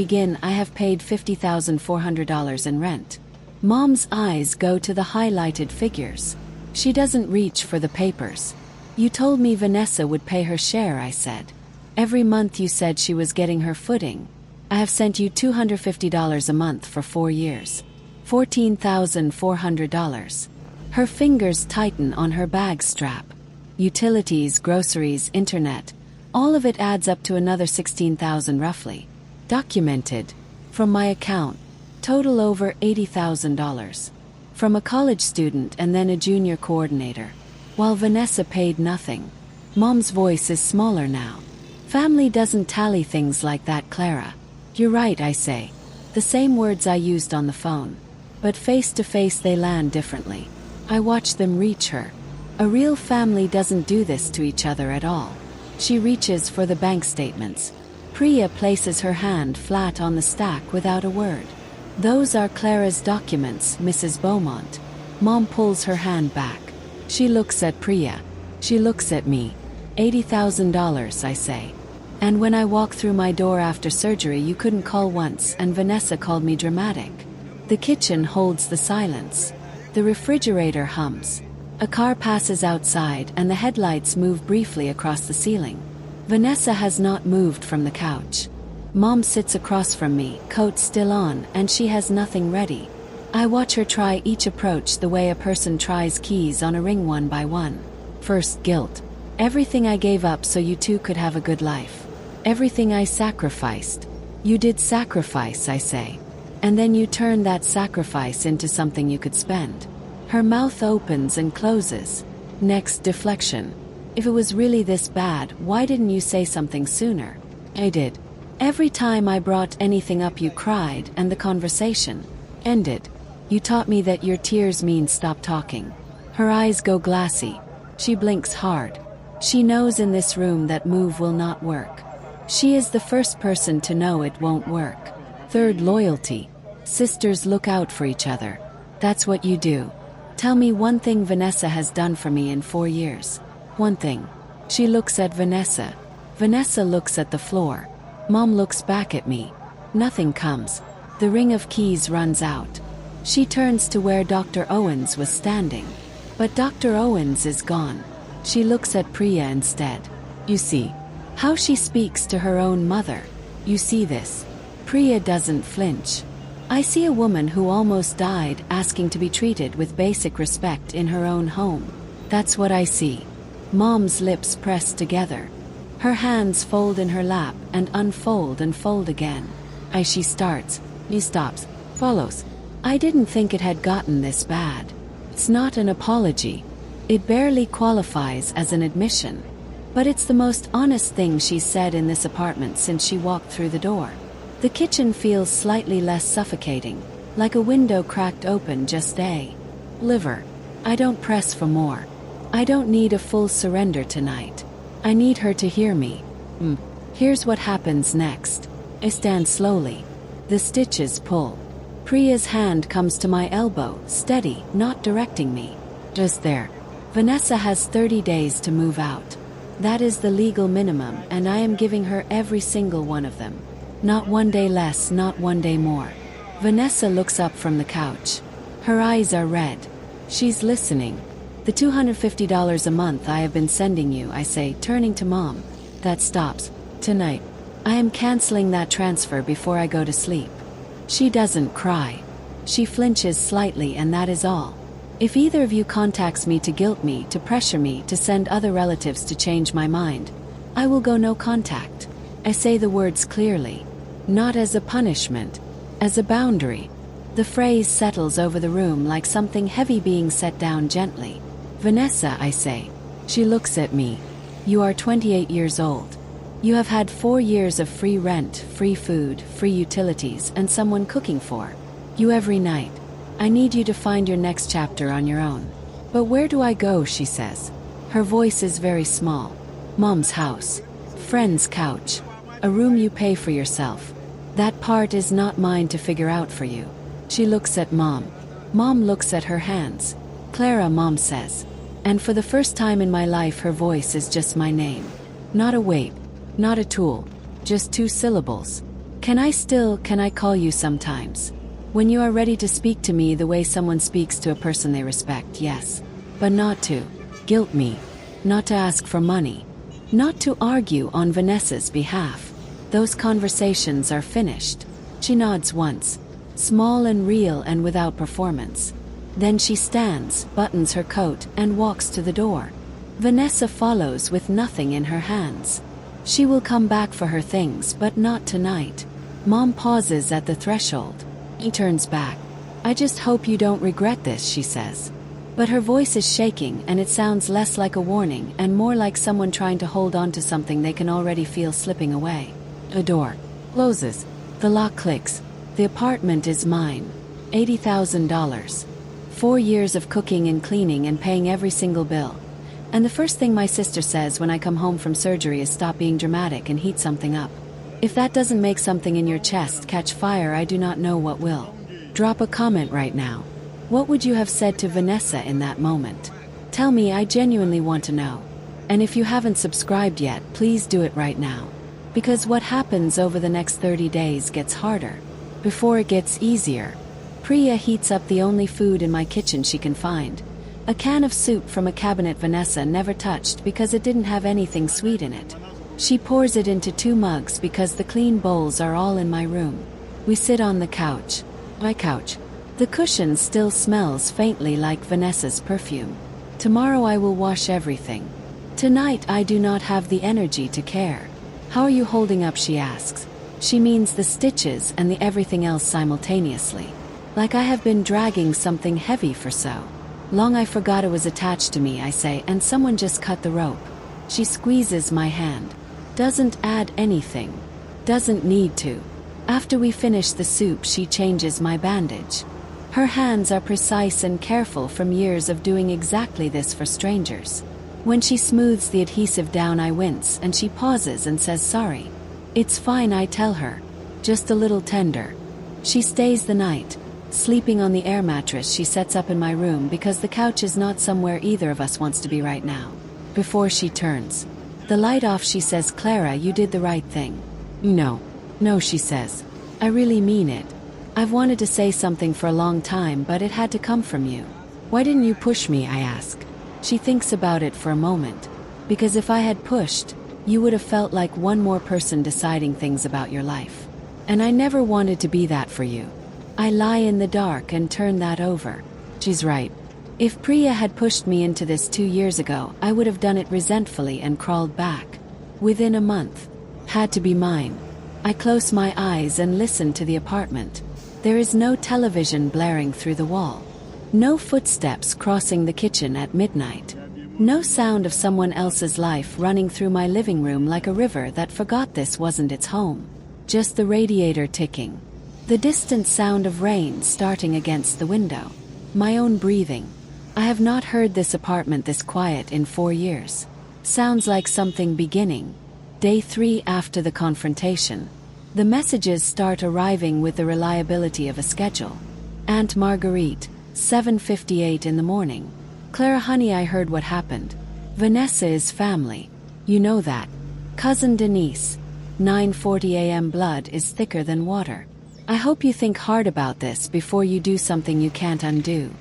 Speaker 1: have paid $50,400 in rent. Mom's eyes go to the highlighted figures. She doesn't reach for the papers. You told me Vanessa would pay her share, I said. Every month you said she was getting her footing. I have sent you $250 a month for 4 years. $14,400. Her fingers tighten on her bag strap. Utilities, groceries, internet. All of it adds up to another $16,000 roughly. Documented. From my account. Total over $80,000. From a college student and then a junior coordinator. While Vanessa paid nothing. Mom's voice is smaller now. Family doesn't tally things like that, Clara. You're right, I say. The same words I used on the phone. But face to face they land differently. I watch them reach her. A real family doesn't do this to each other at all. She reaches for the bank statements. Priya places her hand flat on the stack without a word. Those are Clara's documents, Mrs. Beaumont. Mom pulls her hand back. She looks at Priya. She looks at me. $80,000, I say. And when I walk through my door after surgery you couldn't call once, and Vanessa called me dramatic. The kitchen holds the silence. The refrigerator hums. A car passes outside and the headlights move briefly across the ceiling. Vanessa has not moved from the couch. Mom sits across from me, coat still on, and she has nothing ready. I watch her try each approach the way a person tries keys on a ring one by one. First, guilt. Everything I gave up so you two could have a good life. Everything I sacrificed. You did sacrifice, I say. And then you turn that sacrifice into something you could spend. Her mouth opens and closes. Next deflection. If it was really this bad, why didn't you say something sooner? I did. Every time I brought anything up you cried and the conversation ended. You taught me that your tears mean stop talking. Her eyes go glassy. She blinks hard. She knows in this room that move will not work. She is the first person to know it won't work. Third, loyalty. Sisters look out for each other. That's what you do. Tell me one thing Vanessa has done for me in 4 years. One thing. She looks at Vanessa. Vanessa looks at the floor. Mom looks back at me. Nothing comes. The ring of keys runs out. She turns to where Dr. Owens was standing. But Dr. Owens is gone. She looks at Priya instead. You see how she speaks to her own mother. You see this. Priya doesn't flinch. I see a woman who almost died asking to be treated with basic respect in her own home. That's what I see. Mom's lips press together. Her hands fold in her lap and unfold and fold again. As she starts, he stops, follows. I didn't think it had gotten this bad. It's not an apology. It barely qualifies as an admission. But it's the most honest thing she's said in this apartment since she walked through the door. The kitchen feels slightly less suffocating, like a window cracked open just a liver. I don't press for more. I don't need a full surrender tonight. I need her to hear me. Here's what happens next. I stand slowly. The stitches pull. Priya's hand comes to my elbow, steady, not directing me. Just there. Vanessa has 30 days to move out. That is the legal minimum, and I am giving her every single one of them. Not one day less, not one day more. Vanessa looks up from the couch. Her eyes are red. She's listening. The $250 a month I have been sending you, I say, turning to Mom. That stops. Tonight. I am canceling that transfer before I go to sleep. She doesn't cry. She flinches slightly, and that is all. If either of you contacts me to guilt me, to pressure me, to send other relatives to change my mind, I will go no contact. I say the words clearly. Not as a punishment. As a boundary. The phrase settles over the room like something heavy being set down gently. Vanessa, I say. She looks at me. You are 28 years old. You have had 4 years of free rent, free food, free utilities, and someone cooking for you every night. I need you to find your next chapter on your own. But where do I go, she says. Her voice is very small. Mom's house. Friend's couch. A room you pay for yourself. That part is not mine to figure out for you. She looks at Mom. Mom looks at her hands. Clara, Mom says. And for the first time in my life her voice is just my name. Not a weight. Not a tool. Just 2 syllables. Can I call you sometimes? When you are ready to speak to me the way someone speaks to a person they respect, yes. But not to guilt me. Not to ask for money. Not to argue on Vanessa's behalf. Those conversations are finished. She nods once. Small and real and without performance. Then she stands, buttons her coat, and walks to the door. Vanessa follows with nothing in her hands. She will come back for her things, but not tonight. Mom pauses at the threshold. He turns back. I just hope you don't regret this, she says. But her voice is shaking, and it sounds less like a warning and more like someone trying to hold on to something they can already feel slipping away. A door closes. The lock clicks. The apartment is mine. $80,000. 4 years of cooking and cleaning and paying every single bill. And the first thing my sister says when I come home from surgery is stop being dramatic and heat something up. If that doesn't make something in your chest catch fire, I do not know what will. Drop a comment right now. What would you have said to Vanessa in that moment? Tell me, I genuinely want to know. And if you haven't subscribed yet, please do it right now. Because what happens over the next 30 days gets harder. Before it gets easier. Priya heats up the only food in my kitchen she can find. A can of soup from a cabinet Vanessa never touched because it didn't have anything sweet in it. She pours it into 2 mugs because the clean bowls are all in my room. We sit on the couch. My couch. The cushion still smells faintly like Vanessa's perfume. Tomorrow I will wash everything. Tonight I do not have the energy to care. How are you holding up, she asks. She means the stitches and the everything else simultaneously. Like I have been dragging something heavy for so long I forgot it was attached to me, I say, and someone just cut the rope. She squeezes my hand. Doesn't add anything. Doesn't need to. After we finish the soup, she changes my bandage. Her hands are precise and careful from years of doing exactly this for strangers. When she smooths the adhesive down, I wince, and she pauses and says sorry. It's fine, I tell her. Just a little tender. She stays the night. Sleeping on the air mattress she sets up in my room because the couch is not somewhere either of us wants to be right now. Before she turns the light off, she says, Clara, you did the right thing. No, she says. I really mean it. I've wanted to say something for a long time, but it had to come from you. Why didn't you push me, I ask. She thinks about it for a moment. Because if I had pushed, you would have felt like one more person deciding things about your life. And I never wanted to be that for you. I lie in the dark and turn that over. She's right. If Priya had pushed me into this 2 years ago, I would have done it resentfully and crawled back. Within a month. Had to be mine. I close my eyes and listen to the apartment. There is no television blaring through the wall. No footsteps crossing the kitchen at midnight. No sound of someone else's life running through my living room like a river that forgot this wasn't its home. Just the radiator ticking. The distant sound of rain starting against the window. My own breathing. I have not heard this apartment this quiet in 4 years. Sounds like something beginning. Day 3 after the confrontation. The messages start arriving with the reliability of a schedule. Aunt Marguerite, 7:58 in the morning. Clara honey, I heard what happened. Vanessa is family. You know that. Cousin Denise, 9:40 a.m. blood is thicker than water. I hope you think hard about this before you do something you can't undo.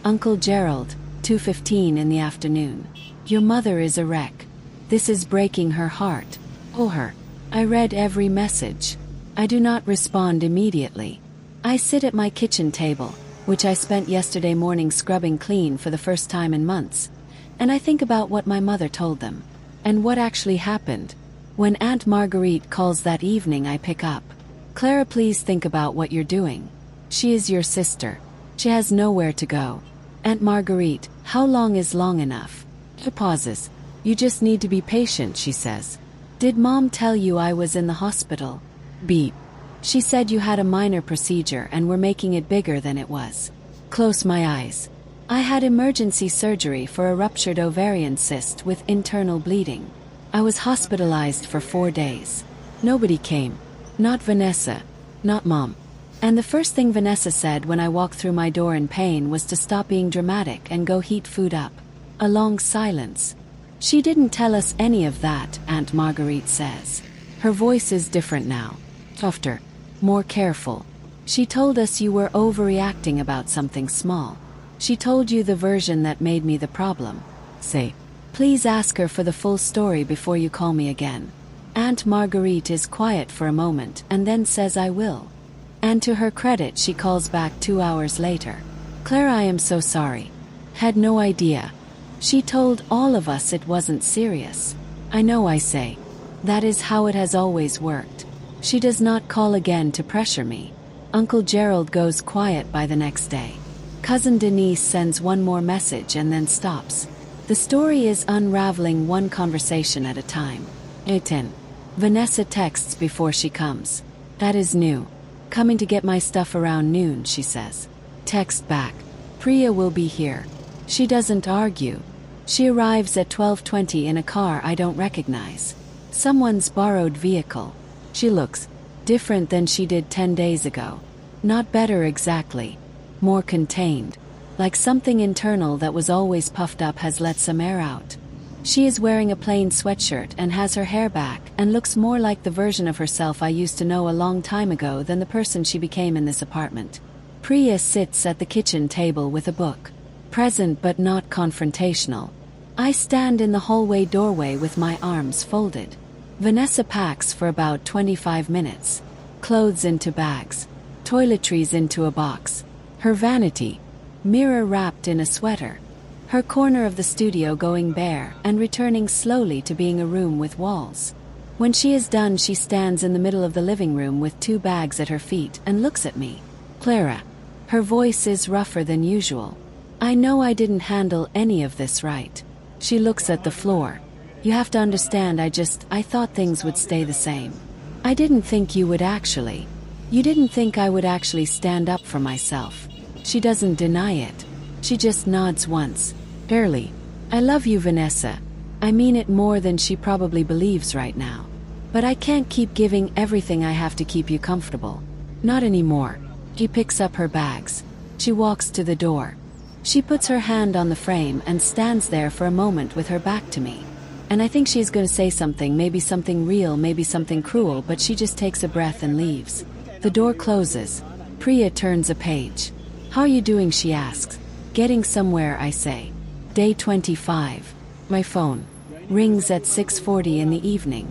Speaker 1: Uncle Gerald, 2:15 in the afternoon. Your mother is a wreck. This is breaking her heart. Oh her. I read every message. I do not respond immediately. I sit at my kitchen table, which I spent yesterday morning scrubbing clean for the first time in months, and I think about what my mother told them, and what actually happened. When Aunt Marguerite calls that evening, I pick up. Clara, please think about what you're doing. She is your sister. She has nowhere to go. Aunt Marguerite, how long is long enough? She pauses. You just need to be patient, she says. Did Mom tell you I was in the hospital? Beep. She said you had a minor procedure and were making it bigger than it was. Close my eyes. I had emergency surgery for a ruptured ovarian cyst with internal bleeding. I was hospitalized for 4 days. Nobody came. Not Vanessa. Not Mom. And the first thing Vanessa said when I walked through my door in pain was to stop being dramatic and go heat food up. A long silence. She didn't tell us any of that, Aunt Marguerite says. Her voice is different now. Softer. More careful. She told us you were overreacting about something small. She told you the version that made me the problem. Say, please ask her for the full story before you call me again. Aunt Marguerite is quiet for a moment and then says I will. And to her credit, she calls back 2 hours later. Clara, I am so sorry. Had no idea. She told all of us it wasn't serious. I know, I say. That is how it has always worked. She does not call again to pressure me. Uncle Gerald goes quiet by the next day. Cousin Denise sends one more message and then stops. The story is unraveling one conversation at a time. 10. Vanessa texts before she comes. That is new. Coming to get my stuff around noon, she says. Text back. Priya will be here. She doesn't argue. She arrives at 12:20 in a car I don't recognize. Someone's borrowed vehicle. She looks different than she did 10 days ago. Not better exactly. More contained. Like something internal that was always puffed up has let some air out. She is wearing a plain sweatshirt and has her hair back and looks more like the version of herself I used to know a long time ago than the person she became in this apartment. Priya sits at the kitchen table with a book. Present but not confrontational. I stand in the hallway doorway with my arms folded. Vanessa packs for about 25 minutes. Clothes into bags. Toiletries into a box. Her vanity. Mirror wrapped in a sweater. Her corner of the studio going bare and returning slowly to being a room with walls. When she is done, she stands in the middle of the living room with 2 bags at her feet and looks at me. Clara. Her voice is rougher than usual. I know I didn't handle any of this right. She looks at the floor. You have to understand, I thought things would stay the same. I didn't think you would actually. You didn't think I would actually stand up for myself. She doesn't deny it. She just nods once. Barely. I love you, Vanessa. I mean it more than she probably believes right now. But I can't keep giving everything I have to keep you comfortable. Not anymore. She picks up her bags. She walks to the door. She puts her hand on the frame and stands there for a moment with her back to me. And I think she's going to say something, maybe something real, maybe something cruel, but she just takes a breath and leaves. The door closes. Priya turns a page. How are you doing, she asks. Getting somewhere, I say. Day 25. My phone rings at 6:40 in the evening.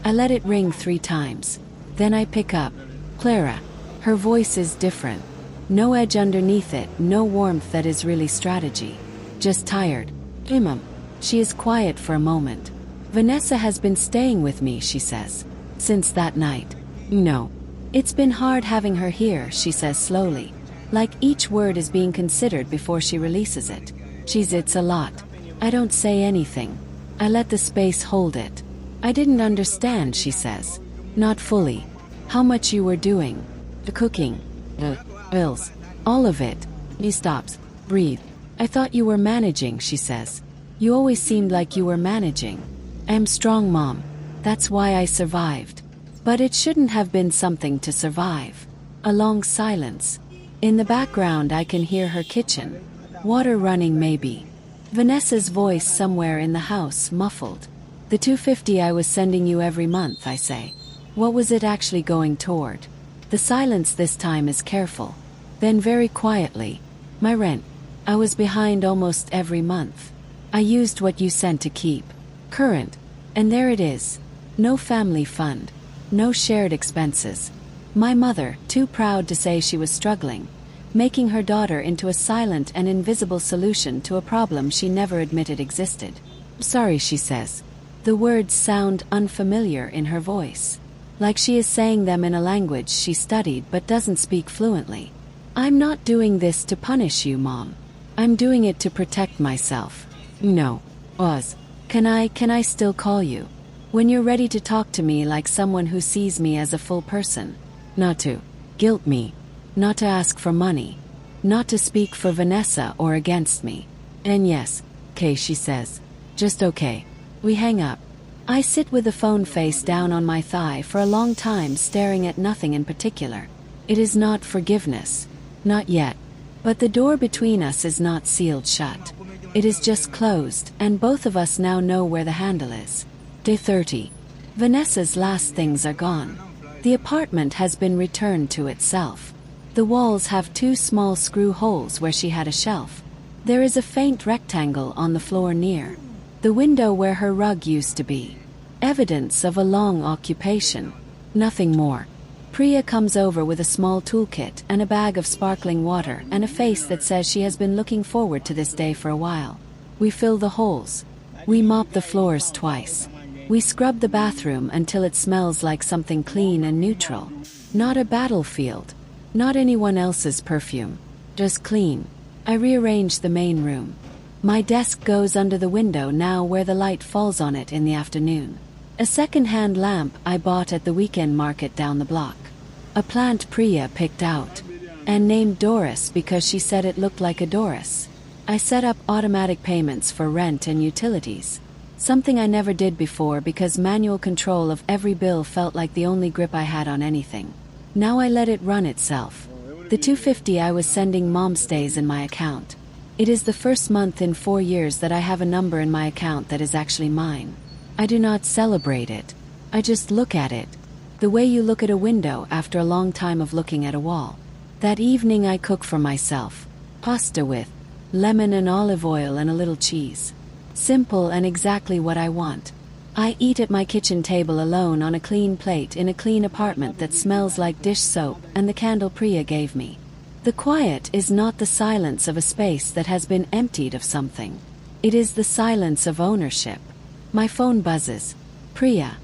Speaker 1: I let it ring 3 times. Then I pick up. Clara. Her voice is different. No edge underneath it, no warmth that is really strategy. Just tired. Mom. She is quiet for a moment. Vanessa has been staying with me, she says. Since that night. No. It's been hard having her here, she says slowly. Like each word is being considered before she releases it. It's a lot. I don't say anything. I let the space hold it. I didn't understand, she says. Not fully. How much you were doing. The cooking. The bills. All of it. He stops. Breathe. I thought you were managing, she says. You always seemed like you were managing. I'm strong, Mom. That's why I survived. But it shouldn't have been something to survive. A long silence. In the background I can hear her kitchen. Water running maybe. Vanessa's voice somewhere in the house, muffled. The $250 I was sending you every month, I say. What was it actually going toward? The silence this time is careful. Then very quietly. My rent. I was behind almost every month. I used what you sent to keep current. And there it is. No family fund. No shared expenses. My mother, too proud to say she was struggling, making her daughter into a silent and invisible solution to a problem she never admitted existed. Sorry, she says. The words sound unfamiliar in her voice. Like she is saying them in a language she studied but doesn't speak fluently. I'm not doing this to punish you, Mom. I'm doing it to protect myself. No. Oz. Can I still call you? When you're ready to talk to me like someone who sees me as a full person. Not to guilt me. Not to ask for money. Not to speak for Vanessa or against me. And yes, okay, she says. Just okay. We hang up. I sit with the phone face down on my thigh for a long time, staring at nothing in particular. It is not forgiveness. Not yet. But the door between us is not sealed shut. It is just closed, and both of us now know where the handle is. Day 30. Vanessa's last things are gone. The apartment has been returned to itself. The walls have 2 small screw holes where she had a shelf. There is a faint rectangle on the floor near the window where her rug used to be. Evidence of a long occupation. Nothing more. Priya comes over with a small toolkit and a bag of sparkling water and a face that says she has been looking forward to this day for a while. We fill the holes. We mop the floors twice. We scrub the bathroom until it smells like something clean and neutral. Not a battlefield. Not anyone else's perfume. Just clean. I rearrange the main room. My desk goes under the window now where the light falls on it in the afternoon. A second-hand lamp I bought at the weekend market down the block. A plant Priya picked out and named Doris because she said it looked like a Doris. I set up automatic payments for rent and utilities. Something I never did before because manual control of every bill felt like the only grip I had on anything. Now I let it run itself. The $250 I was sending Mom stays in my account. It is the first month in 4 years that I have a number in my account that is actually mine. I do not celebrate it. I just look at it. The way you look at a window after a long time of looking at a wall. That evening I cook for myself. Pasta with lemon and olive oil and a little cheese. Simple and exactly what I want. I eat at my kitchen table alone on a clean plate in a clean apartment that smells like dish soap and the candle Priya gave me. The quiet is not the silence of a space that has been emptied of something. It is the silence of ownership. My phone buzzes. Priya.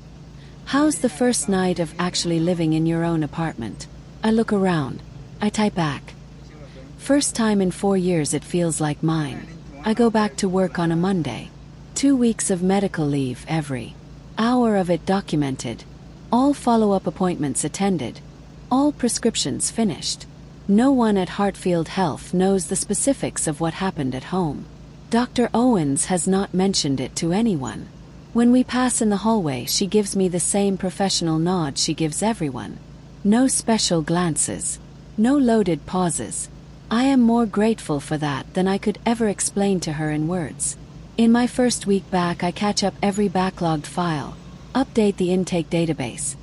Speaker 1: How's the first night of actually living in your own apartment? I look around. I type back. First time in 4 years it feels like mine. I go back to work on a Monday. 2 weeks of medical leave every hour of it documented. All follow-up appointments attended. All prescriptions finished. No one at Hartfield Health knows the specifics of what happened at home. Dr. Owens has not mentioned it to anyone. When we pass in the hallway, she gives me the same professional nod she gives everyone. No special glances. No loaded pauses. I am more grateful for that than I could ever explain to her in words. In my first week back, I catch up every backlogged file, update the intake database,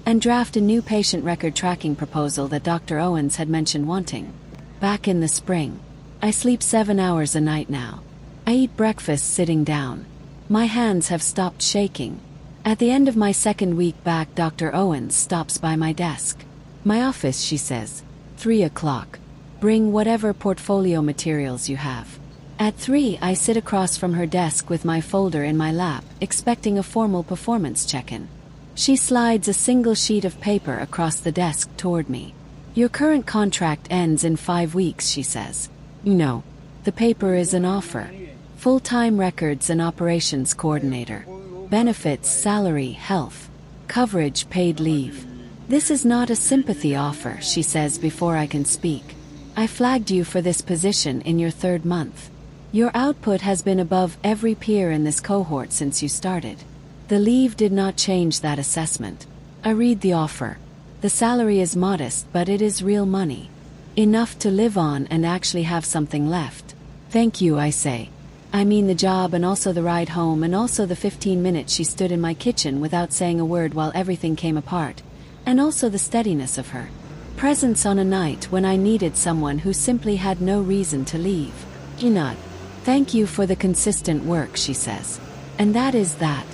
Speaker 1: and draft a new patient record tracking proposal that Dr. Owens had mentioned wanting back in the spring. I sleep 7 hours a night now. I eat breakfast sitting down. My hands have stopped shaking. At the end of my second week back, Dr. Owens stops by my desk. My office, she says. 3 o'clock. Bring whatever portfolio materials you have. At 3, I sit across from her desk with my folder in my lap, expecting a formal performance check-in. She slides a single sheet of paper across the desk toward me. Your current contract ends in 5 weeks, she says. No. The paper is an offer. Full-time records and operations coordinator. Benefits, salary, health. Coverage, paid leave. This is not a sympathy offer, she says before I can speak. I flagged you for this position in your 3rd month. Your output has been above every peer in this cohort since you started. The leave did not change that assessment. I read the offer. The salary is modest, but it is real money. Enough to live on and actually have something left. Thank you, I say. I mean the job and also the ride home and also the 15 minutes she stood in my kitchen without saying a word while everything came apart. And also the steadiness of her presence on a night when I needed someone who simply had no reason to leave. Nod. Thank you for the consistent work, she says. And that is that.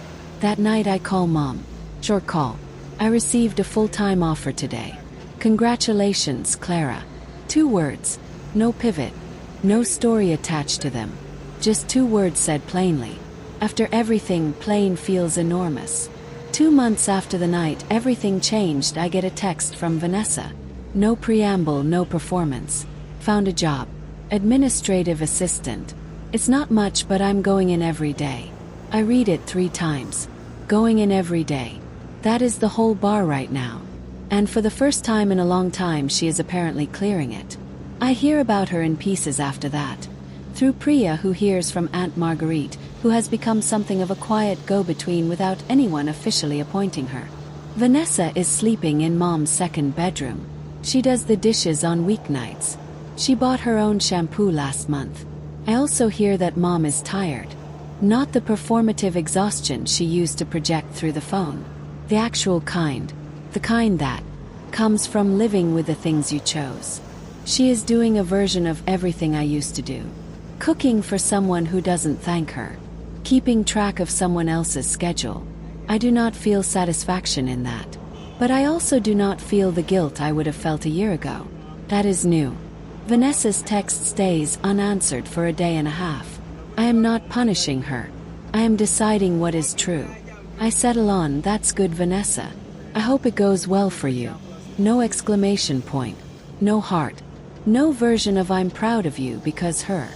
Speaker 1: That night I call Mom. Short call. I received a full-time offer today. Congratulations, Clara. 2 words. No pivot. No story attached to them. Just 2 words said plainly. After everything, plain feels enormous. 2 months after the night everything changed, I get a text from Vanessa. No preamble, no performance. Found a job. Administrative assistant. It's not much, but I'm going in every day. I read it 3 times. Going in every day. That is the whole bar right now. And for the first time in a long time, she is apparently clearing it. I hear about her in pieces after that. Through Priya, who hears from Aunt Marguerite, who has become something of a quiet go-between without anyone officially appointing her. Vanessa is sleeping in Mom's 2nd bedroom. She does the dishes on weeknights. She bought her own shampoo last month. I also hear that Mom is tired. Not the performative exhaustion she used to project through the phone. The actual kind. The kind that comes from living with the things you chose. She is doing a version of everything I used to do. Cooking for someone who doesn't thank her. Keeping track of someone else's schedule. I do not feel satisfaction in that. But I also do not feel the guilt I would have felt a year ago. That is new. Vanessa's text stays unanswered for a day and a half. I am not punishing her. I am deciding what is true. I settle on, that's good, Vanessa. I hope it goes well for you. No exclamation point. No heart. No version of I'm proud of you, because her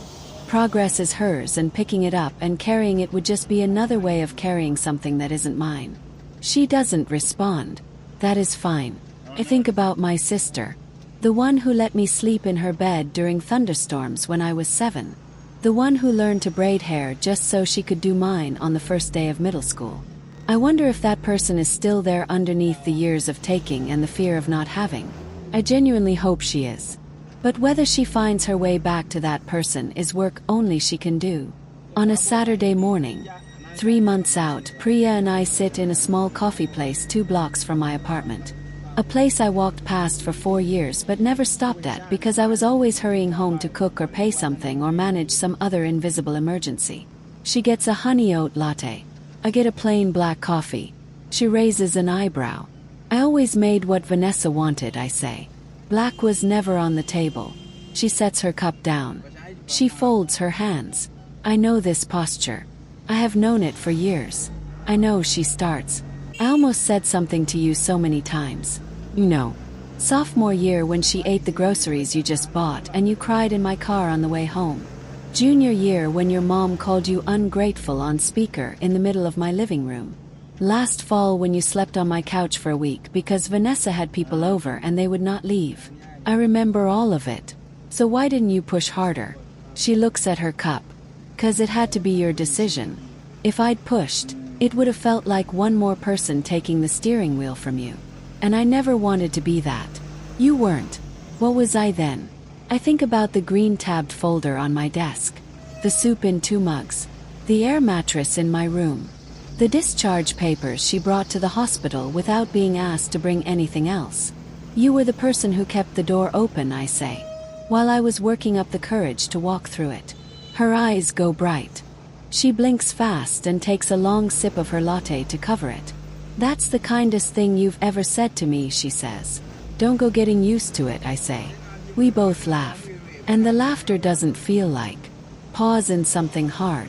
Speaker 1: progress is hers and picking it up and carrying it would just be another way of carrying something that isn't mine. She doesn't respond. That is fine. I think about my sister. The one who let me sleep in her bed during thunderstorms when I was 7. The one who learned to braid hair just so she could do mine on the first day of middle school. I wonder if that person is still there underneath the years of taking and the fear of not having. I genuinely hope she is. But whether she finds her way back to that person is work only she can do. On a Saturday morning, 3 months out, Priya and I sit in a small coffee place 2 blocks from my apartment. A place I walked past for 4 years but never stopped at because I was always hurrying home to cook or pay something or manage some other invisible emergency. She gets a honey oat latte. I get a plain black coffee. She raises an eyebrow. I always made what Vanessa wanted, I say. Black was never on the table. She sets her cup down. She folds her hands. I know this posture. I have known it for years. I know she starts. I almost said something to you so many times. You know, sophomore year when she ate the groceries you just bought and you cried in my car on the way home. Junior year when your mom called you ungrateful on speaker in the middle of my living room. Last fall when you slept on my couch for a week because Vanessa had people over and they would not leave. I remember all of it. So why didn't you push harder? She looks at her cup. 'Cause it had to be your decision. If I'd pushed, it would have felt like one more person taking the steering wheel from you. And I never wanted to be that. You weren't. What was I then? I think about the green tabbed folder on my desk, the soup in 2 mugs, the air mattress in my room, the discharge papers she brought to the hospital without being asked to bring anything else. You were the person who kept the door open, I say, while I was working up the courage to walk through it. Her eyes go bright. She blinks fast and takes a long sip of her latte to cover it. That's the kindest thing you've ever said to me, she says. Don't go getting used to it, I say. We both laugh. And the laughter doesn't feel like pause in something hard.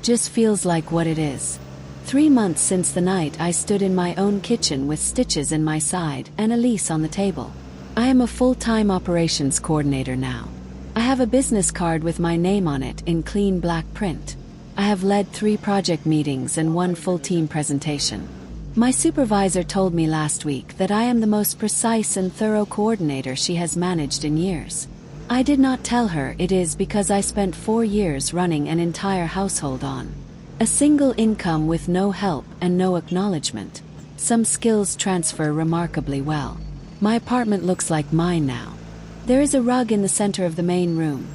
Speaker 1: Just feels like what it is. 3 months since the night I stood in my own kitchen with stitches in my side and a lease on the table. I am a full-time operations coordinator now. I have a business card with my name on it in clean black print. I have led 3 project meetings and 1 full team presentation. My supervisor told me last week that I am the most precise and thorough coordinator she has managed in years. I did not tell her it is because I spent 4 years running an entire household on a single income with no help and no acknowledgement. Some skills transfer remarkably well. My apartment looks like mine now. There is a rug in the center of the main room,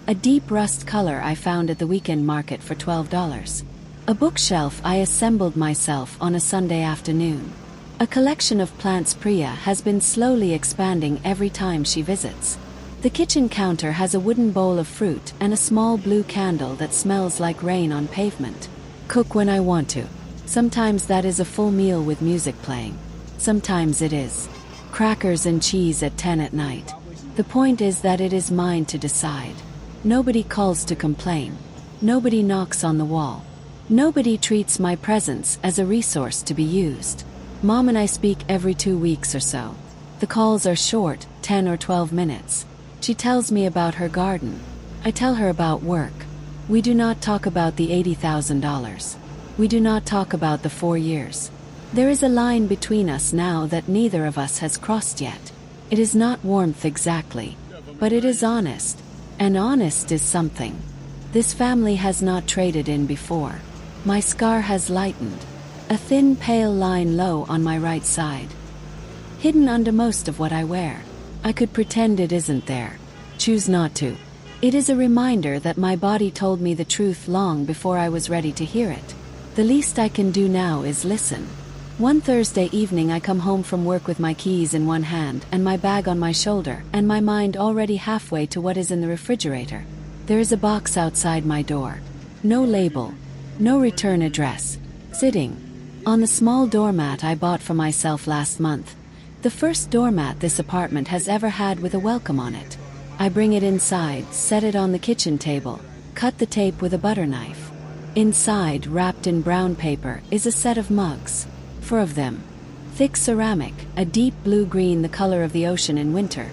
Speaker 1: a deep rust color I found at the weekend market for $12. A bookshelf I assembled myself on a Sunday afternoon. A collection of plants Priya has been slowly expanding every time she visits. The kitchen counter has a wooden bowl of fruit and a small blue candle that smells like rain on pavement. Cook when I want to. Sometimes that is a full meal with music playing. Sometimes it is crackers and cheese at 10 at night. The point is that it is mine to decide. Nobody calls to complain. Nobody knocks on the wall. Nobody treats my presence as a resource to be used. Mom and I speak every 2 weeks or so. The calls are short, 10 or 12 minutes. She tells me about her garden. I tell her about work. We do not talk about the $80,000. We do not talk about the 4 years. There is a line between us now that neither of us has crossed yet. It is not warmth exactly, but it is honest. And honest is something this family has not traded in before. My scar has lightened. A thin pale line low on my right side. Hidden under most of what I wear. I could pretend it isn't there. Choose not to. It is a reminder that my body told me the truth long before I was ready to hear it. The least I can do now is listen. One Thursday evening I come home from work with my keys in one hand and my bag on my shoulder and my mind already halfway to what is in the refrigerator. There is a box outside my door. No label. No return address. Sitting on the small doormat I bought for myself last month. The first doormat this apartment has ever had with a welcome on it. I bring it inside, set it on the kitchen table, cut the tape with a butter knife. Inside, wrapped in brown paper, is a set of mugs. 4 of them. Thick ceramic, a deep blue-green the color of the ocean in winter,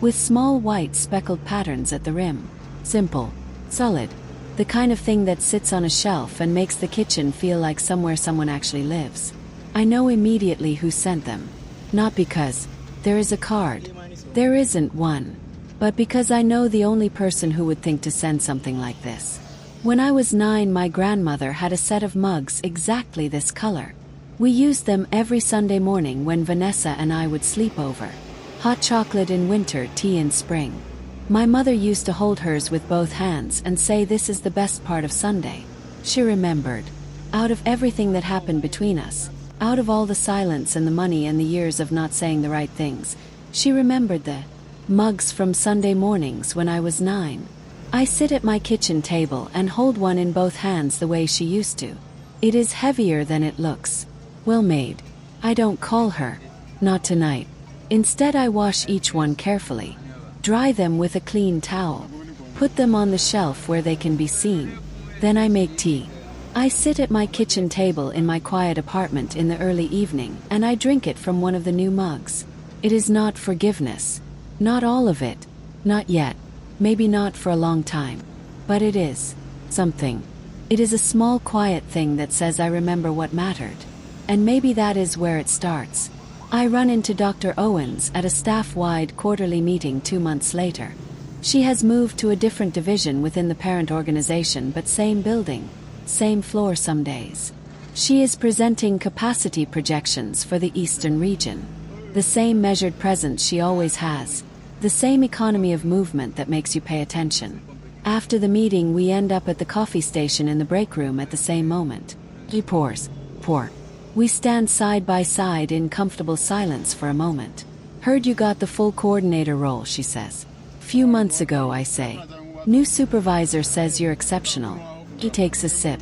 Speaker 1: with small white speckled patterns at the rim. Simple. Solid. The kind of thing that sits on a shelf and makes the kitchen feel like somewhere someone actually lives. I know immediately who sent them. Not because there is a card. There isn't one. But because I know the only person who would think to send something like this. When I was 9, my grandmother had a set of mugs exactly this color. We used them every Sunday morning when Vanessa and I would sleep over. Hot chocolate in winter, tea in spring. My mother used to hold hers with both hands and say this is the best part of Sunday. She remembered. Out of everything that happened between us, out of all the silence and the money and the years of not saying the right things, she remembered the mugs from Sunday mornings when I was 9. I sit at my kitchen table and hold one in both hands the way she used to. It is heavier than it looks. Well made. I don't call her. Not tonight. Instead I wash each one carefully. Dry them with a clean towel. Put them on the shelf where they can be seen. Then I make tea. I sit at my kitchen table in my quiet apartment in the early evening, and I drink it from one of the new mugs. It is not forgiveness. Not all of it. Not yet. Maybe not for a long time. But it is something. It is a small quiet thing that says I remember what mattered. And maybe that is where it starts. I run into Dr. Owens at a staff-wide quarterly meeting 2 months later. She has moved to a different division within the parent organization, but same building, same floor some days. She is presenting capacity projections for the Eastern region. The same measured presence she always has. The same economy of movement that makes you pay attention. After the meeting, we end up at the coffee station in the break room at the same moment. He pours. Pour. We stand side by side in comfortable silence for a moment. Heard you got the full coordinator role, she says. Few months ago, I say. New supervisor says you're exceptional. He takes a sip.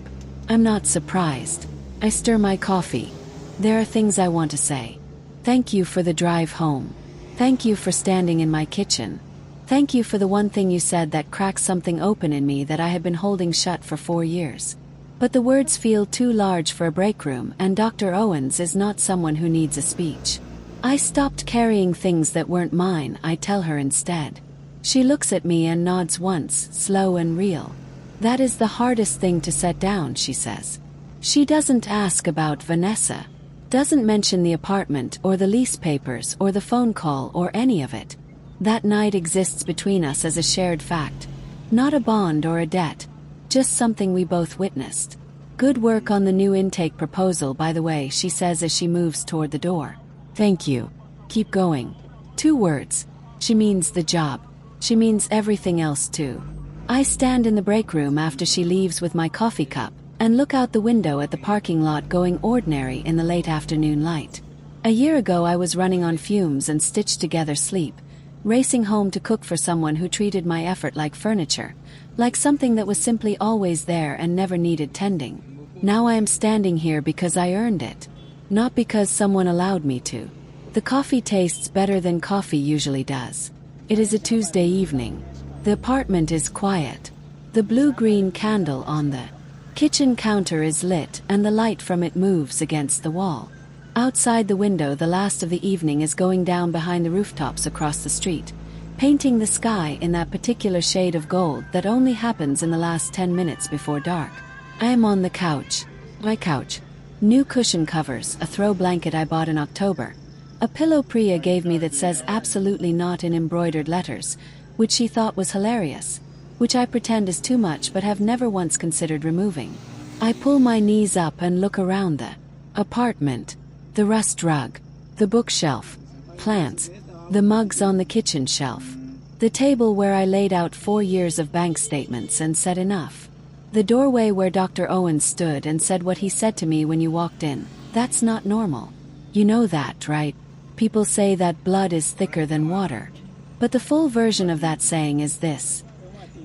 Speaker 1: I'm not surprised. I stir my coffee. There are things I want to say. Thank you for the drive home. Thank you for standing in my kitchen. Thank you for the one thing you said that cracked something open in me that I had been holding shut for 4 years. But the words feel too large for a break room, and Dr. Owens is not someone who needs a speech. I stopped carrying things that weren't mine, I tell her instead. She looks at me and nods once, slow and real. That is the hardest thing to set down, she says. She doesn't ask about Vanessa. Doesn't mention the apartment or the lease papers or the phone call or any of it. That night exists between us as a shared fact. Not a bond or a debt. Just something we both witnessed. Good work on the new intake proposal, by the way, she says as she moves toward the door. Thank you. Keep going. 2 words. She means the job. She means everything else too. I stand in the break room after she leaves with my coffee cup and look out the window at the parking lot going ordinary in the late afternoon light. A year ago I was running on fumes and stitched together sleep, racing home to cook for someone who treated my effort like furniture, like something that was simply always there and never needed tending. Now I am standing here because I earned it, not because someone allowed me to. The coffee tastes better than coffee usually does. It is a Tuesday evening. The apartment is quiet. The blue-green candle on the kitchen counter is lit, and the light from it moves against the wall. Outside the window, the last of the evening is going down behind the rooftops across the street, painting the sky in that particular shade of gold that only happens in the last 10 minutes before dark. I am on the couch. My couch. New cushion covers, a throw blanket I bought in October, a pillow Priya gave me that says absolutely not in embroidered letters, which she thought was hilarious, which I pretend is too much but have never once considered removing. I pull my knees up and look around the apartment. The rust rug, the bookshelf, plants, the mugs on the kitchen shelf, the table where I laid out 4 years of bank statements and said enough. The doorway where Dr. Owens stood and said what he said to me when you walked in. That's not normal. You know that, right? People say that blood is thicker than water. But the full version of that saying is this.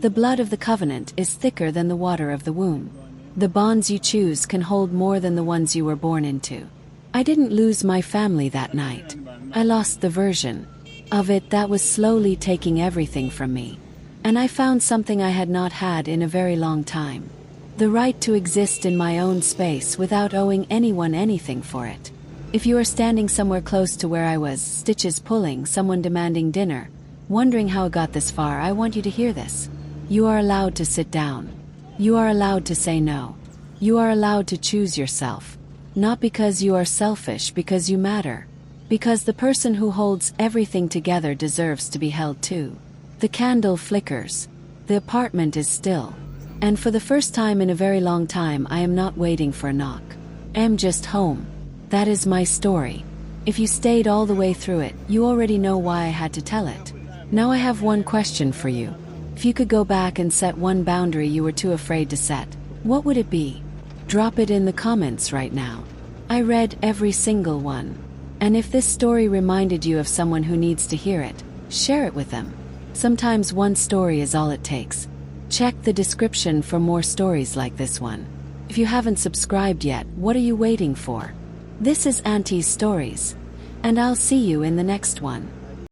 Speaker 1: The blood of the covenant is thicker than the water of the womb. The bonds you choose can hold more than the ones you were born into. I didn't lose my family that night. I lost the version of it that was slowly taking everything from me. And I found something I had not had in a very long time. The right to exist in my own space without owing anyone anything for it. If you are standing somewhere close to where I was, stitches pulling, someone demanding dinner, wondering how it got this far, I want you to hear this. You are allowed to sit down. You are allowed to say no. You are allowed to choose yourself. Not because you are selfish, because you matter. Because the person who holds everything together deserves to be held too. The candle flickers. The apartment is still. And for the first time in a very long time, I am not waiting for a knock. I am just home. That is my story. If you stayed all the way through it, you already know why I had to tell it. Now I have one question for you. If you could go back and set one boundary you were too afraid to set, what would it be? Drop it in the comments right now. I read every single one. And if this story reminded you of someone who needs to hear it, share it with them. Sometimes one story is all it takes. Check the description for more stories like this one. If you haven't subscribed yet, what are you waiting for? This is Auntie's Stories, and I'll see you in the next one.